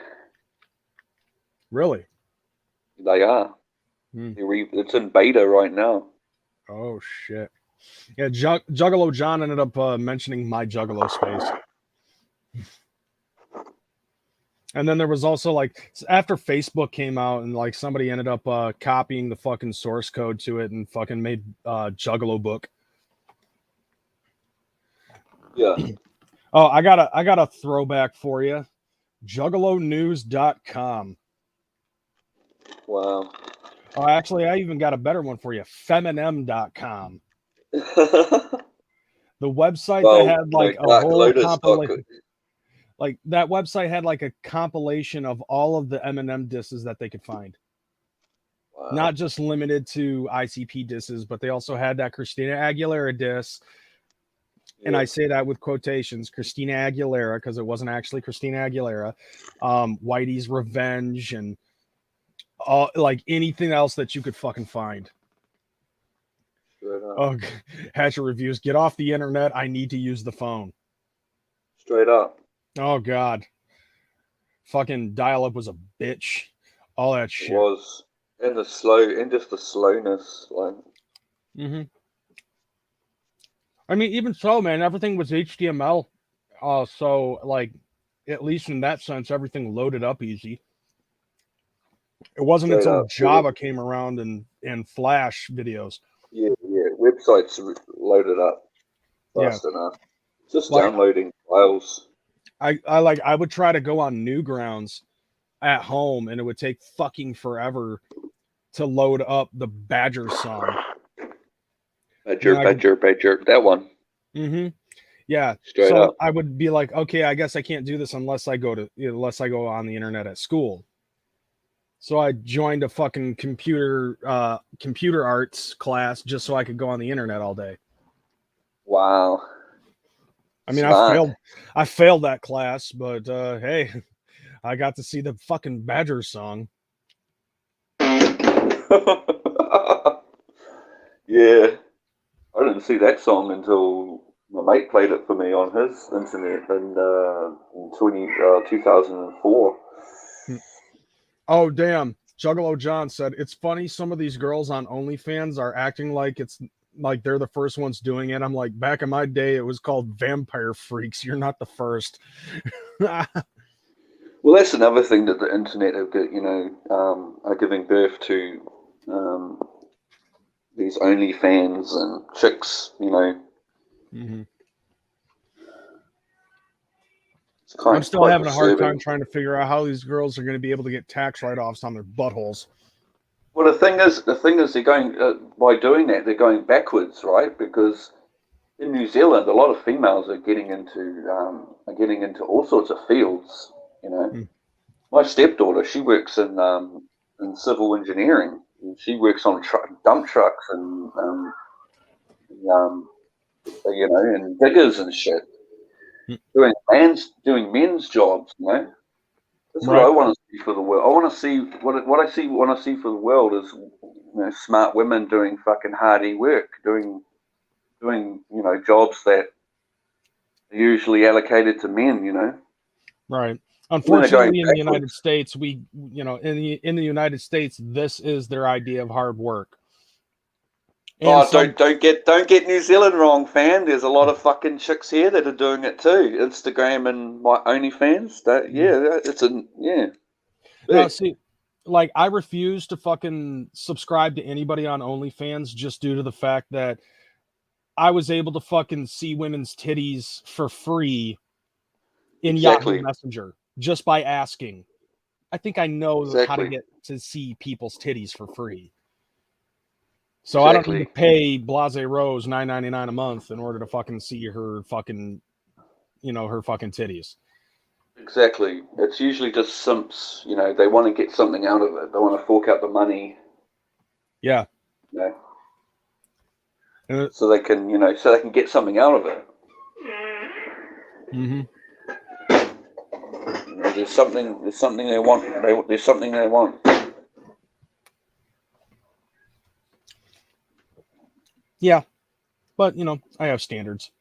Really? They are. It's in beta right now. Oh shit. Yeah, Juggalo John ended up mentioning my Juggalo space. And then there was also like after Facebook came out and like somebody ended up copying the fucking source code to it and fucking made Juggalo book. Yeah. Oh, I got a throwback for you. Juggalonews.com. Wow. Oh, actually, I even got a better one for you. Feminem.com. The website that had like a whole compilation. Like that website had like a compilation of all of the Eminem disses that they could find. Wow. Not just limited to ICP disses, but they also had that Christina Aguilera diss. Yeah. And I say that with quotations, Christina Aguilera, because it wasn't actually Christina Aguilera. Whitey's Revenge and all like anything else that you could fucking find. Oh, Hatcher Reviews, get off the internet. I need to use the phone. Straight up. Oh God. Fucking dial-up was a bitch. All that shit. It was. And just the slowness. Like. Mm-hmm. I mean, even so, man, everything was HTML. So like at least in that sense, everything loaded up easy. It wasn't until Java came around and Flash videos. Yeah. Websites loaded up fast enough. Just like, downloading files. I would try to go on Newgrounds at home and it would take fucking forever to load up the Badger song. Badger, that one. Mm-hmm. Yeah. Straight So up. I would be like, okay, I guess I can't do this unless I go on the internet at school. So I joined a fucking computer arts class just so I could go on the internet all day. Wow. I mean, Smart. I failed that class, but hey, I got to see the fucking Badgers song. Yeah. I didn't see that song until my mate played it for me on his internet in 2004. Oh damn. Juggalo John said it's funny some of these girls on OnlyFans are acting like it's like they're the first ones doing it. I'm like, back in my day it was called Vampire Freaks. You're not the first. Well, that's another thing that the internet have got, are giving birth to these OnlyFans and chicks, Mm-hmm. It's quite, I'm still quite having a hard disturbing. time trying to figure out how these girls are going to be able to get tax write-offs on their buttholes. Well, the thing is, they're going by doing that, they're going backwards, right? Because in New Zealand, a lot of females are getting into all sorts of fields. My stepdaughter, she works in civil engineering. She works on dump trucks and and diggers and shit, doing men's jobs. That's what I want to see for the world. I want to see what I see for the world is smart women doing fucking hardy work, doing jobs that are usually allocated to men. Right. Going Unfortunately, in the backwards. United States, in the United States, this is their idea of hard work. And Don't get New Zealand wrong, fan. There's a lot of fucking chicks here that are doing it too. Instagram and my OnlyFans. No, see, like I refuse to fucking subscribe to anybody on OnlyFans just due to the fact that I was able to fucking see women's titties for free in Exactly. Yahoo Messenger just by asking. I think I know how to Exactly. get to see people's titties for free. So I don't need to pay Blase Rose $9.99 a month in order to fucking see her fucking, her fucking titties. Exactly. It's usually just simps. They want to get something out of it. They want to fork out the money. Yeah. So they can, get something out of it. Mm-hmm. There's something they want. There's something they want. Yeah, but I have standards.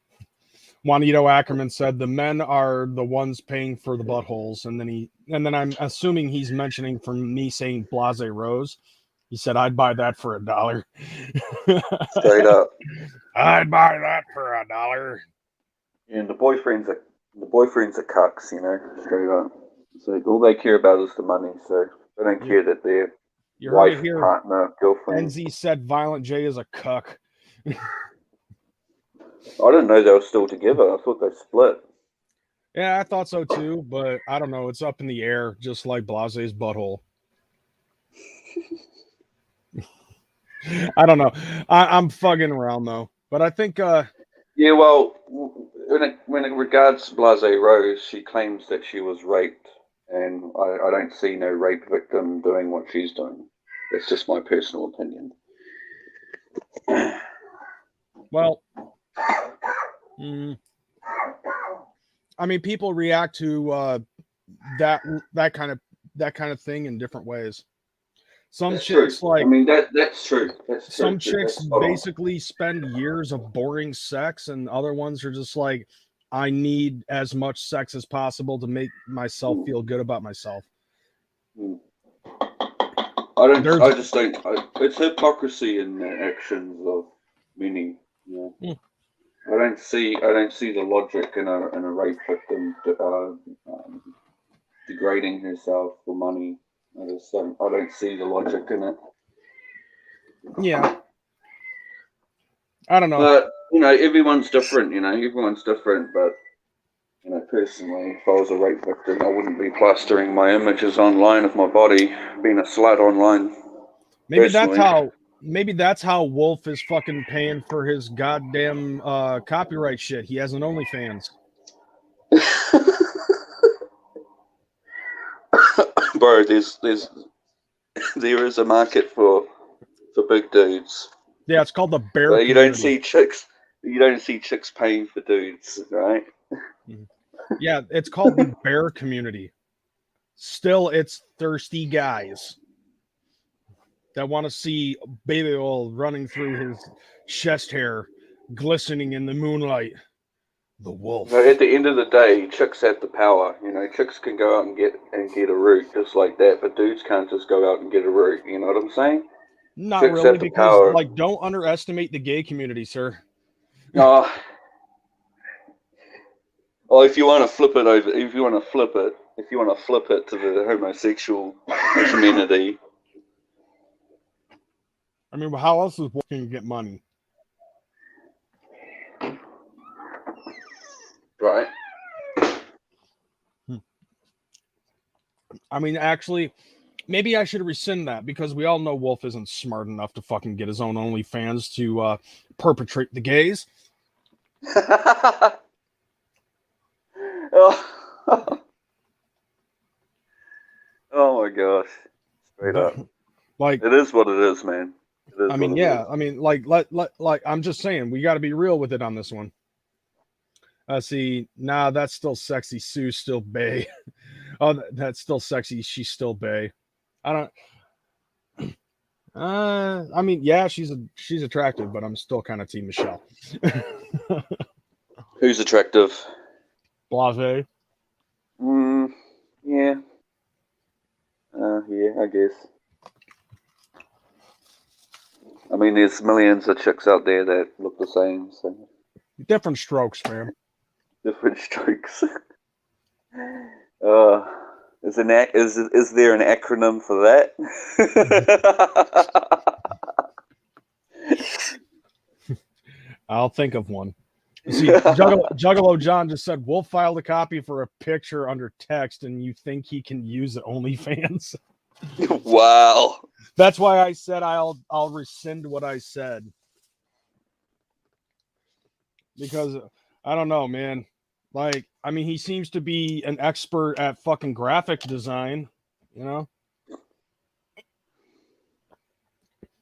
Juanito Ackerman said the men are the ones paying for the buttholes, and then I'm assuming he's mentioning from me saying Blase Rose. He said I'd buy that for $1. Straight up. I'd buy that for $1. And the boyfriends are cucks, straight up. So all they care about is the money. So they don't care that their wife, partner, girlfriend. NZ said Violent J is a cuck. I didn't know they were still together. I thought they split. Yeah, I thought so too, but I don't know. It's up in the air, just like Blase's butthole. I don't know. I'm fucking around though, but I think. Yeah, well, when it regards Blase Rose, she claims that she was raped, and I don't see no rape victim doing what she's doing. That's just my personal opinion. Well, I mean, people react to that kind of thing in different ways. Some chicks true. I mean, that's true. That's true. Some chicks basically spend years of boring sex, and other ones are just like, I need as much sex as possible to make myself feel good about myself. It's hypocrisy in the actions of many. I don't see the logic in a rape victim degrading herself for money. I don't see the logic in it. Yeah. I don't know. But, everyone's different, everyone's different. But, personally, if I was a rape victim, I wouldn't be plastering my images online of my body, being a slut online. Maybe that's maybe that's how Wolf is fucking paying for his goddamn copyright shit. He has an OnlyFans. Bro, there is a market for big dudes. Yeah, it's called the bear. But you don't community. see chicks. You don't see chicks paying for dudes, right? Yeah, it's called the bear community. Still, it's thirsty guys that want to see baby oil running through his chest hair, glistening in the moonlight. The wolf. No, at the end of the day, chicks have the power. You know, chicks can go out and get a root just like that, but dudes can't just go out and get a root. You know what I'm saying? Not chicks really, have the because power. like, don't underestimate the gay community, sir. Oh, well, if you want to flip it over, if you want to flip it to the homosexual community, I mean, how else is wolf going to get money? right? I mean, actually, maybe I should rescind that, because we all know Wolf isn't smart enough to fucking get his own OnlyFans to perpetrate the gays. Oh. Oh my gosh! Straight up, Like, it is what it is, man. It is I mean, what it yeah, is. I mean, like, I'm just saying, we got to be real with it on this one. See, nah, that's still sexy. Sue's still bae. Oh, that's still sexy. She's still bae. I don't. I mean, yeah, she's attractive, but I'm still kind of team Michelle. Who's attractive? Blase. Yeah. Yeah, I guess. I mean, there's millions of chicks out there that look the same, so Different strokes, man. different strokes. Is there an acronym for that? I'll think of one. You see, Juggalo John just said Wolf filed a copy for a picture under text, and you think he can use OnlyFans? Wow. That's why I said I'll rescind what I said, because I don't know, man. Like, I mean, he seems to be an expert at fucking graphic design, you know.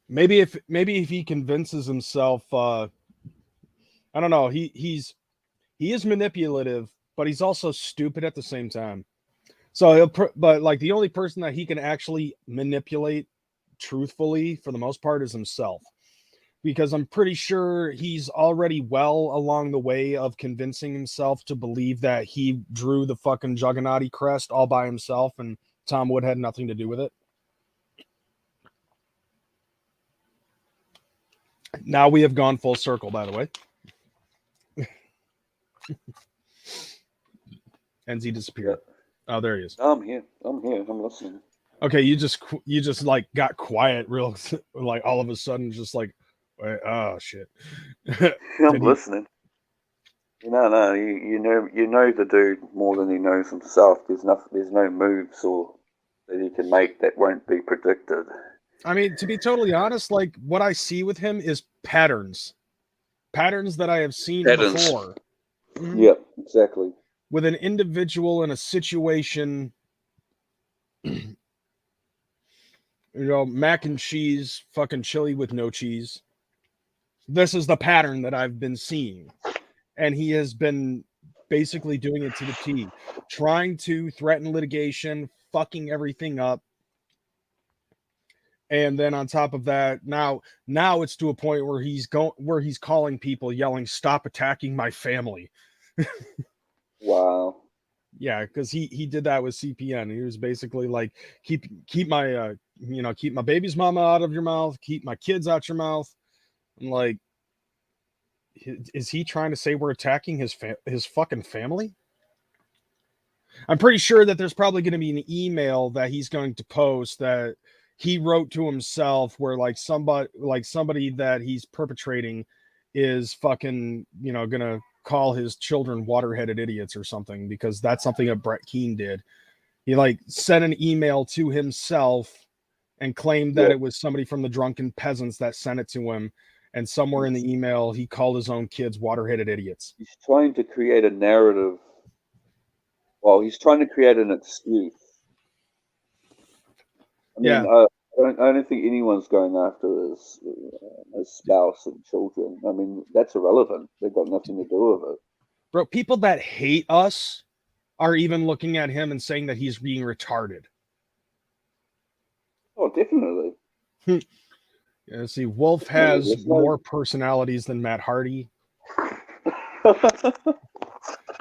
Maybe if he convinces himself, I don't know. He is manipulative, but he's also stupid at the same time. So but like, the only person that he can actually manipulate truthfully for the most part is himself, because I'm pretty sure he's already well along the way of convincing himself to believe that he drew the fucking Juggernaut crest all by himself and Tom Wood had nothing to do with it. Now we have gone full circle, by the way. NZ disappeared. Oh, there he is. I'm here. I'm listening. Okay, you just like got quiet real, like all of a sudden, just like, oh shit. I'm listening. No, you know the dude more than he knows himself. There's no moves or that he can make that won't be predicted. I mean, to be totally honest, like, what I see with him is patterns that I have seen before. Yep, exactly. With an individual in a situation, you know, mac and cheese, fucking chili with no cheese. This is the pattern that I've been seeing. And he has been basically doing it to the T, trying to threaten litigation, fucking everything up. And then on top of that, now it's to a point where he's calling people, yelling, "Stop attacking my family." Wow. Yeah, because he did that with CPN. He was basically like, keep my keep my baby's mama out of your mouth, keep my kids out your mouth. I'm like, is he trying to say we're attacking his fucking family? I'm pretty sure that there's probably going to be an email that he's going to post that he wrote to himself, where like somebody that he's perpetrating is fucking, gonna call his children water-headed idiots or something, because that's something that Brett Keane did. He like sent an email to himself and claimed that Yeah. it was somebody from the Drunken Peasants that sent it to him. And somewhere in the email, he called his own kids water-headed idiots. He's trying to create a narrative. Well, he's trying to create an excuse. I mean, Yeah. I don't think anyone's going after his spouse and children. I mean, that's irrelevant. They've got nothing to do with it. Bro, people that hate us are even looking at him and saying that he's being retarded. Oh, definitely. Yeah, see, Wolf has more personalities than Matt Hardy.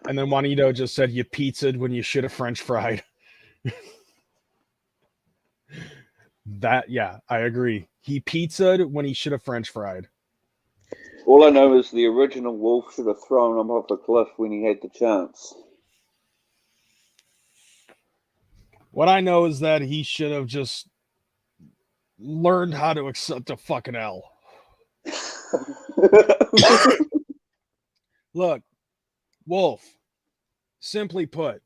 And then Juanito just said you pizzaed when you should have French fried. That, yeah, I agree. He pizzaed when he should have French fried. All I know is the original Wolf should have thrown him off a cliff when he had the chance. What I know is that he should have just learned how to accept a fucking L. Look, Wolf, simply put,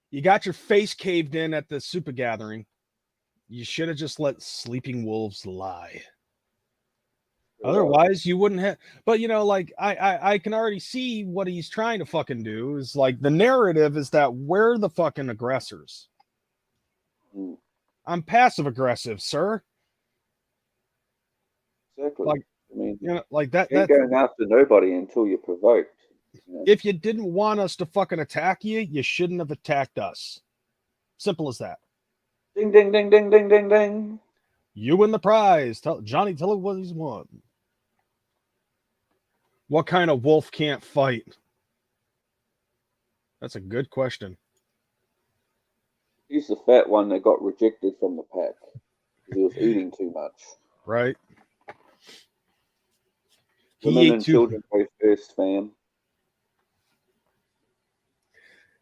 you got your face caved in at the super gathering. You should have just let sleeping wolves lie. Otherwise, you wouldn't have. But you know, like I can already see what he's trying to fucking do. Is like the narrative is that we're the fucking aggressors. I'm passive aggressive, sir. Exactly. Like, I mean, you know, like that. you're going after nobody until you're provoked. You know? If you didn't want us to fucking attack you, you shouldn't have attacked us. Simple as that. Ding, ding, ding, ding, ding, ding, ding. You win the prize. Johnny, tell him what he's won. What kind of wolf can't fight? That's a good question. He's the fat one that got rejected from the pack because he was eating too much. Right? Women and children go first, fam.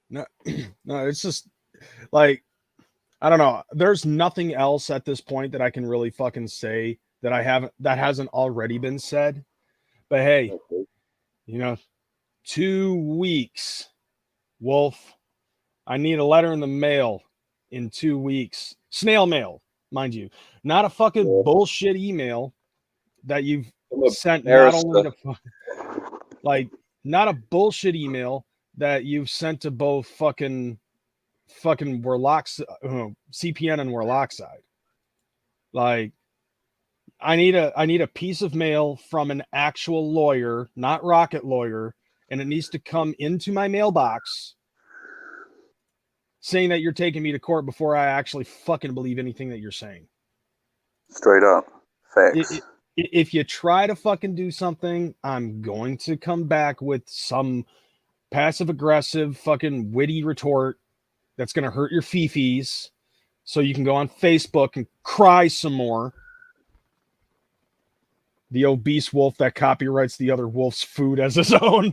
No, it's just like, I don't know. There's nothing else at this point that I can really fucking say that hasn't already been said. But hey, you know, 2 weeks, Wolf. I need a letter in the mail in 2 weeks. Snail mail, mind you. Not a fucking bullshit email that you've sent not only to like, not a bullshit email that you've sent to both fucking Warlock's CPN and Warlock side. Like, I need a piece of mail from an actual lawyer, not Rocket Lawyer, and it needs to come into my mailbox saying that you're taking me to court before I actually fucking believe anything that you're saying. Straight up. Facts. If you try to fucking do something, I'm going to come back with some passive aggressive fucking witty retort that's going to hurt your fifis so you can go on Facebook and cry some more. The obese wolf that copyrights the other wolf's food as his own.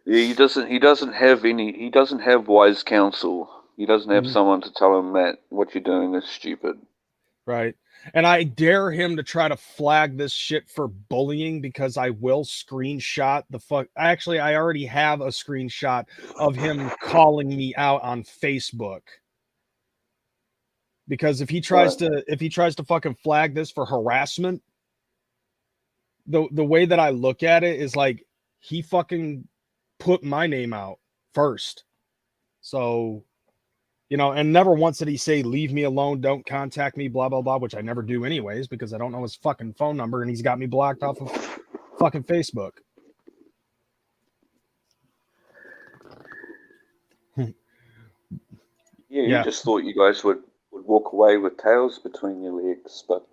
Yeah, he doesn't have wise counsel. He doesn't have someone to tell him that what you're doing is stupid. Right. And I dare him to try to flag this shit for bullying because I will screenshot the fuck. Actually, I already have a screenshot of him calling me out on Facebook. Because if he tries to fucking flag this for harassment, the way that I look at it is like he fucking put my name out first. So, you know, and never once did he say, leave me alone, don't contact me, blah, blah, blah, which I never do anyways, because I don't know his fucking phone number and he's got me blocked off of fucking Facebook. Yeah, you just thought you guys would walk away with tails between your legs, but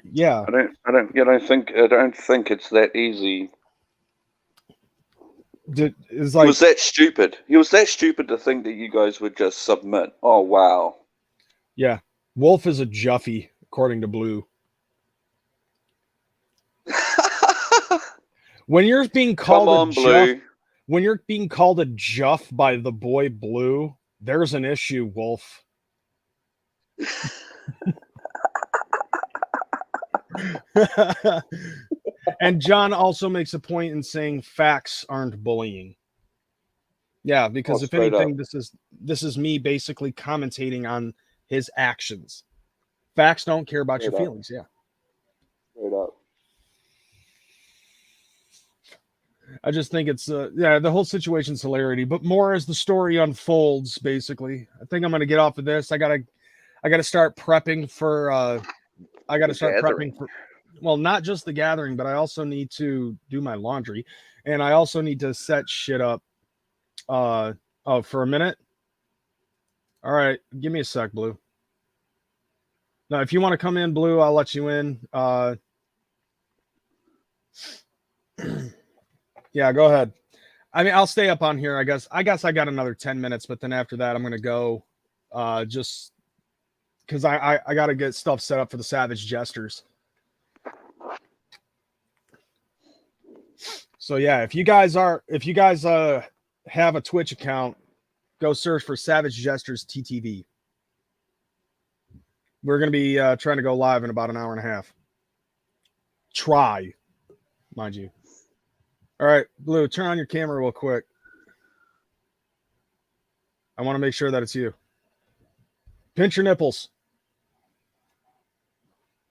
yeah. I don't think it's that easy. He was that stupid. He was that stupid to think that you guys would just submit. Oh wow. Yeah. Wolf is a Juffy, according to Blue. When you're being called when you're being called a Juff by the boy Blue, there's an issue, Wolf. And John also makes a point in saying facts aren't bullying. Yeah, because Oh, if straight up. anything, this is me basically commentating on his actions. Facts don't care about your Straight up. feelings. Yeah. Straight up. I just think it's yeah, the whole situation's hilarity, but more as the story unfolds, basically. I think I'm gonna get off of this. I gotta start prepping for I gotta The start gathering. prepping for, well, not just the gathering, but I also need to do my laundry, and I also need to set shit up. Oh, for a minute. All right, give me a sec, Blue. Now, if you want to come in, Blue, I'll let you in. Yeah, go ahead. I mean, I'll stay up on here. I guess I got another 10 minutes, but then after that, I'm gonna go. Just because I got to get stuff set up for the Savage Jesters. So yeah, if you guys have a Twitch account, go search for Savage Jesters TTV. We're gonna be trying to go live in about an hour and a half. Try, mind you. All right, Blue, turn on your camera real quick. I want to make sure that it's you. Pinch your nipples.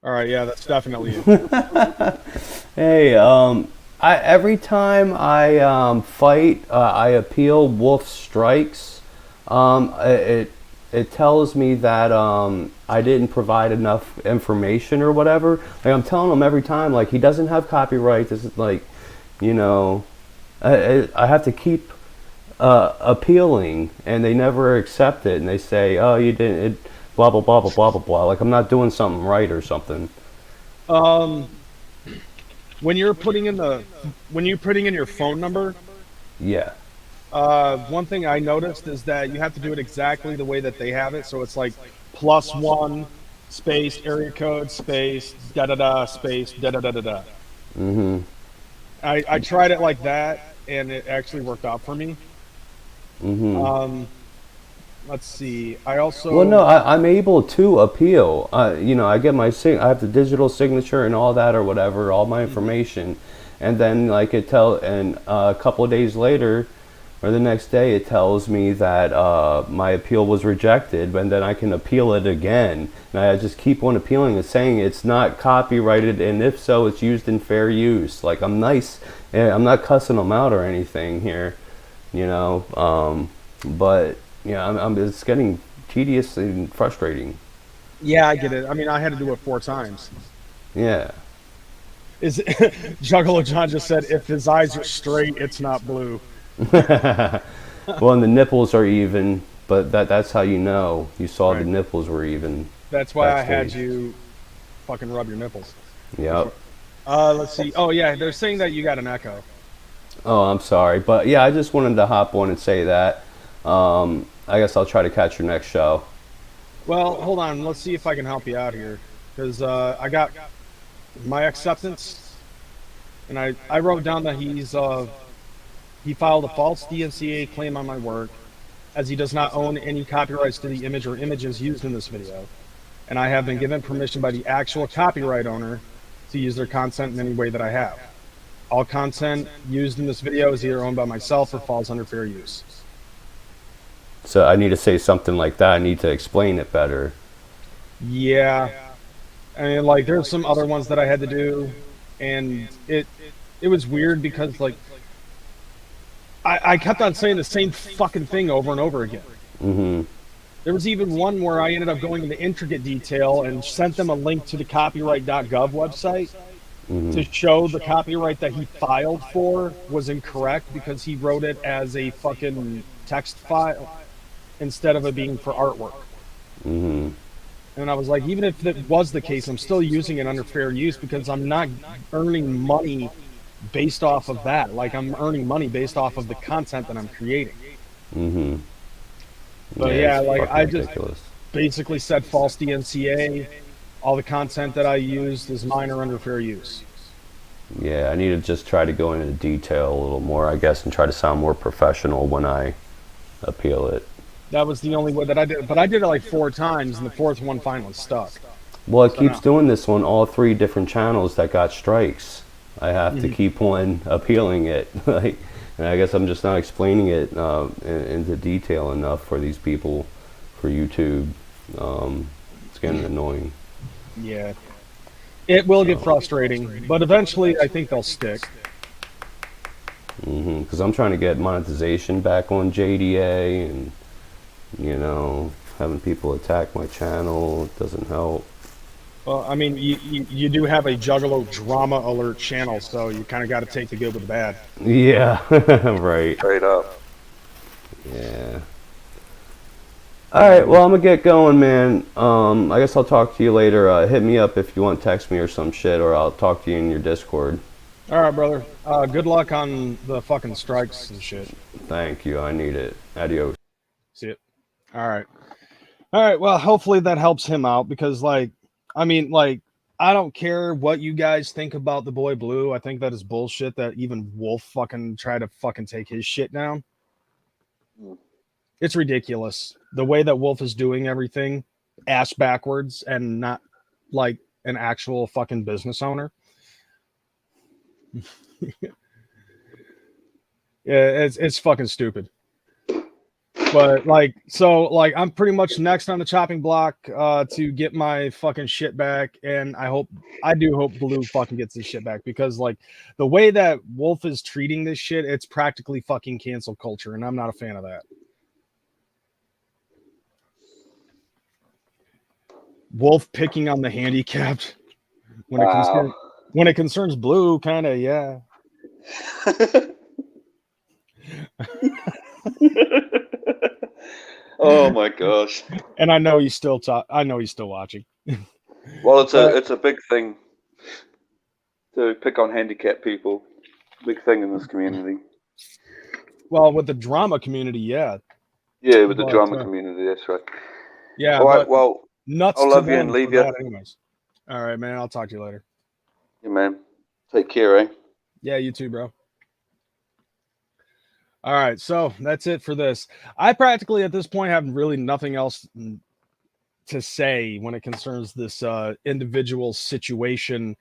All right, yeah, that's definitely you. Hey, every time I fight, I appeal Wolf Strikes. It tells me that I didn't provide enough information or whatever. Like I'm telling him every time, like he doesn't have copyright. This is like, you know, I have to keep appealing, and they never accept it, and they say, oh, you didn't. It, blah blah blah blah blah blah blah. Like I'm not doing something right or something. When you're putting in your phone number, Yeah. one thing I noticed is that you have to do it exactly the way that they have it. So it's like +1 space area code space da da da space da da da da da. Mm-hmm. I tried it like that, and it actually worked out for me. Mm-hmm. Let's see. I also Well, no, I'm able to appeal. You know, I get my I have the digital signature and all that or whatever, all my information, and then like and a couple of days later, or the next day, it tells me that my appeal was rejected, and then I can appeal it again. And I just keep on appealing it, saying it's not copyrighted, and if so, it's used in fair use. Like I'm nice, I'm not cussing them out or anything here, you know. But yeah, it's getting tedious and frustrating. yeah, I get it. I mean, I had to do it 4 times. Yeah. Is Juggalo John just said if his eyes are straight, it's not blue. Well, and the nipples are even, but that's how you know. You saw Right. the nipples were even. That's why I had Backstage. you fucking rub your nipples. Yep. Let's see. Oh yeah, they're saying that you got an echo. Oh, I'm sorry, but yeah, I just wanted to hop on and say that. I guess I'll try to catch your next show. Well, hold on. Let's see if I can help you out here, because I got my acceptance, and I wrote down that he filed a false DMCA claim on my work, as he does not own any copyrights to the image or images used in this video, and I have been given permission by the actual copyright owner to use their content in any way that I have. All content used in this video is either owned by myself or falls under fair use. So I need to say something like that. I need to explain it better. Yeah, I mean, like there's some other ones that I had to do, and it was weird because like I kept on saying the same fucking thing over and over again. Mm-hmm. There was even one where I ended up going into intricate detail and sent them a link to the copyright.gov website to show the copyright that he filed for was incorrect because he wrote it as a fucking text file instead of it being for artwork. Mm-hmm. And I was like, even if that was the case, I'm still using it under fair use because I'm not earning money based off of that. Like I'm earning money based off of the content that I'm creating. Mm-hmm. But yeah, it's like fucking I just ridiculous. basically said false DMCA. All the content that I used is mine or under fair use. Yeah, I need to just try to go into detail a little more, I guess, and try to sound more professional when I appeal it. That was the only way that I did it. But I did it like 4 times, and the 4th one finally stuck. Well, it So keeps now- doing this on all 3 different channels that got strikes. I have to keep on appealing it. Like, And I guess I'm just not explaining it into detail enough for these people, for YouTube. It's getting annoying. Yeah. It will get frustrating, but eventually I think they'll stick. Because I'm trying to get monetization back on JDA, and you know, having people attack my channel doesn't help. Well, I mean, you do have a Juggalo Drama Alert channel, so you kind of got to take the good with the bad. Yeah, right. Straight up. Yeah. All right, well, I'm gonna get going, man. I guess I'll talk to you later. Hit me up if you want to text me or some shit, or I'll talk to you in your Discord. All right, brother. Good luck on the fucking strikes and shit. Thank you. I need it. Adios. See it. All right. All right. Well, hopefully that helps him out because, like, I mean, like, I don't care what you guys think about the boy Blue. I think that is bullshit that even Wolf fucking tried to fucking take his shit down. It's ridiculous. The way that Wolf is doing everything ass backwards and not like an actual fucking business owner. Yeah, it's fucking stupid. But like, so like, I'm pretty much next on the chopping block to get my fucking shit back, and I do hope Blue fucking gets his shit back because like the way that Wolf is treating this shit, it's practically fucking cancel culture, and I'm not a fan of that. Wolf picking on the handicapped when it concerns Blue, kind of, yeah. Oh my gosh. And I know he's still watching. Well, it's a big thing to pick on handicapped people. Big thing in this community. Well, with the drama community, yeah. Yeah, with the drama community, that's right. Yeah. All right, well, nuts. I'll love you and leave you. Anyways. All right, man. I'll talk to you later. Yeah, man. Take care, eh? Yeah, you too, bro. All right, so that's it for this. I practically at this point have really nothing else to say when it concerns this individual situation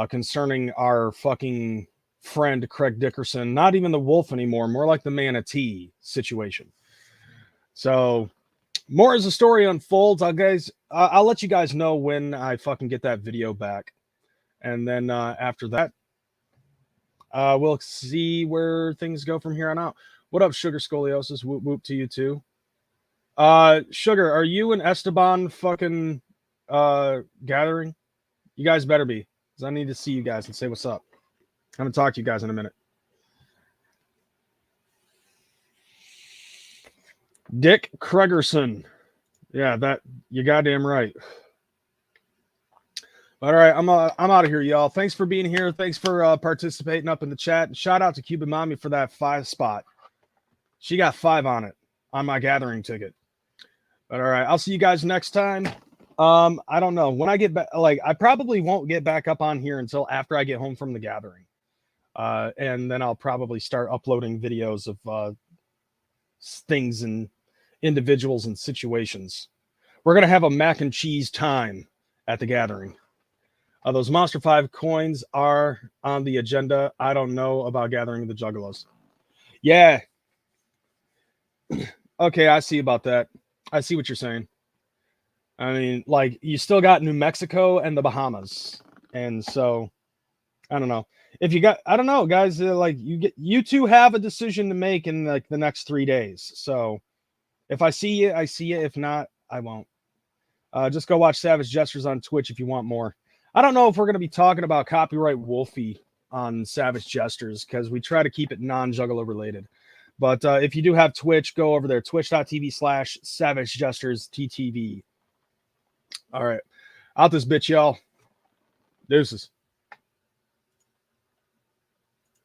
concerning our fucking friend Craig Dickerson. Not even the Wolf anymore, more like the Manatee situation. So more as the story unfolds, I'll let you guys know when I fucking get that video back. And then after that, we'll see where things go from here on out. What up, Sugar Scoliosis? Whoop whoop to you too. Sugar, are you and Esteban fucking gathering? You guys better be, because I need to see you guys and say what's up. I'm gonna talk to you guys in a minute. Dick Kregerson. Yeah, that you goddamn right. All right, I'm out of here, y'all. Thanks for being here. Thanks for participating up in the chat. And shout out to Cuban Mommy for that 5 spot. She got 5 on it on my gathering ticket. But all right, I'll see you guys next time. I don't know when I get back. Like, I probably won't get back up on here until after I get home from the gathering, and then I'll probably start uploading videos of things and individuals and situations. We're gonna have a mac and cheese time at the gathering. Those Monster 5 coins are on the agenda. I don't know about gathering the Juggalos. Yeah. Okay, I see about that. I see what you're saying. I mean, like, you still got New Mexico and the Bahamas. And so, I don't know. If you got, I don't know, guys, like, you two have a decision to make in, like, the next 3 days. So, if I see you, I see you. If not, I won't. Just go watch Savage Gestures on Twitch if you want more. I don't know if we're going to be talking about copyright Wolfie on Savage Gestures because we try to keep it non-Juggalo related. But if you do have Twitch, go over there, twitch.tv/Savage Gestures TTV. All right. Out this bitch, y'all. Deuces.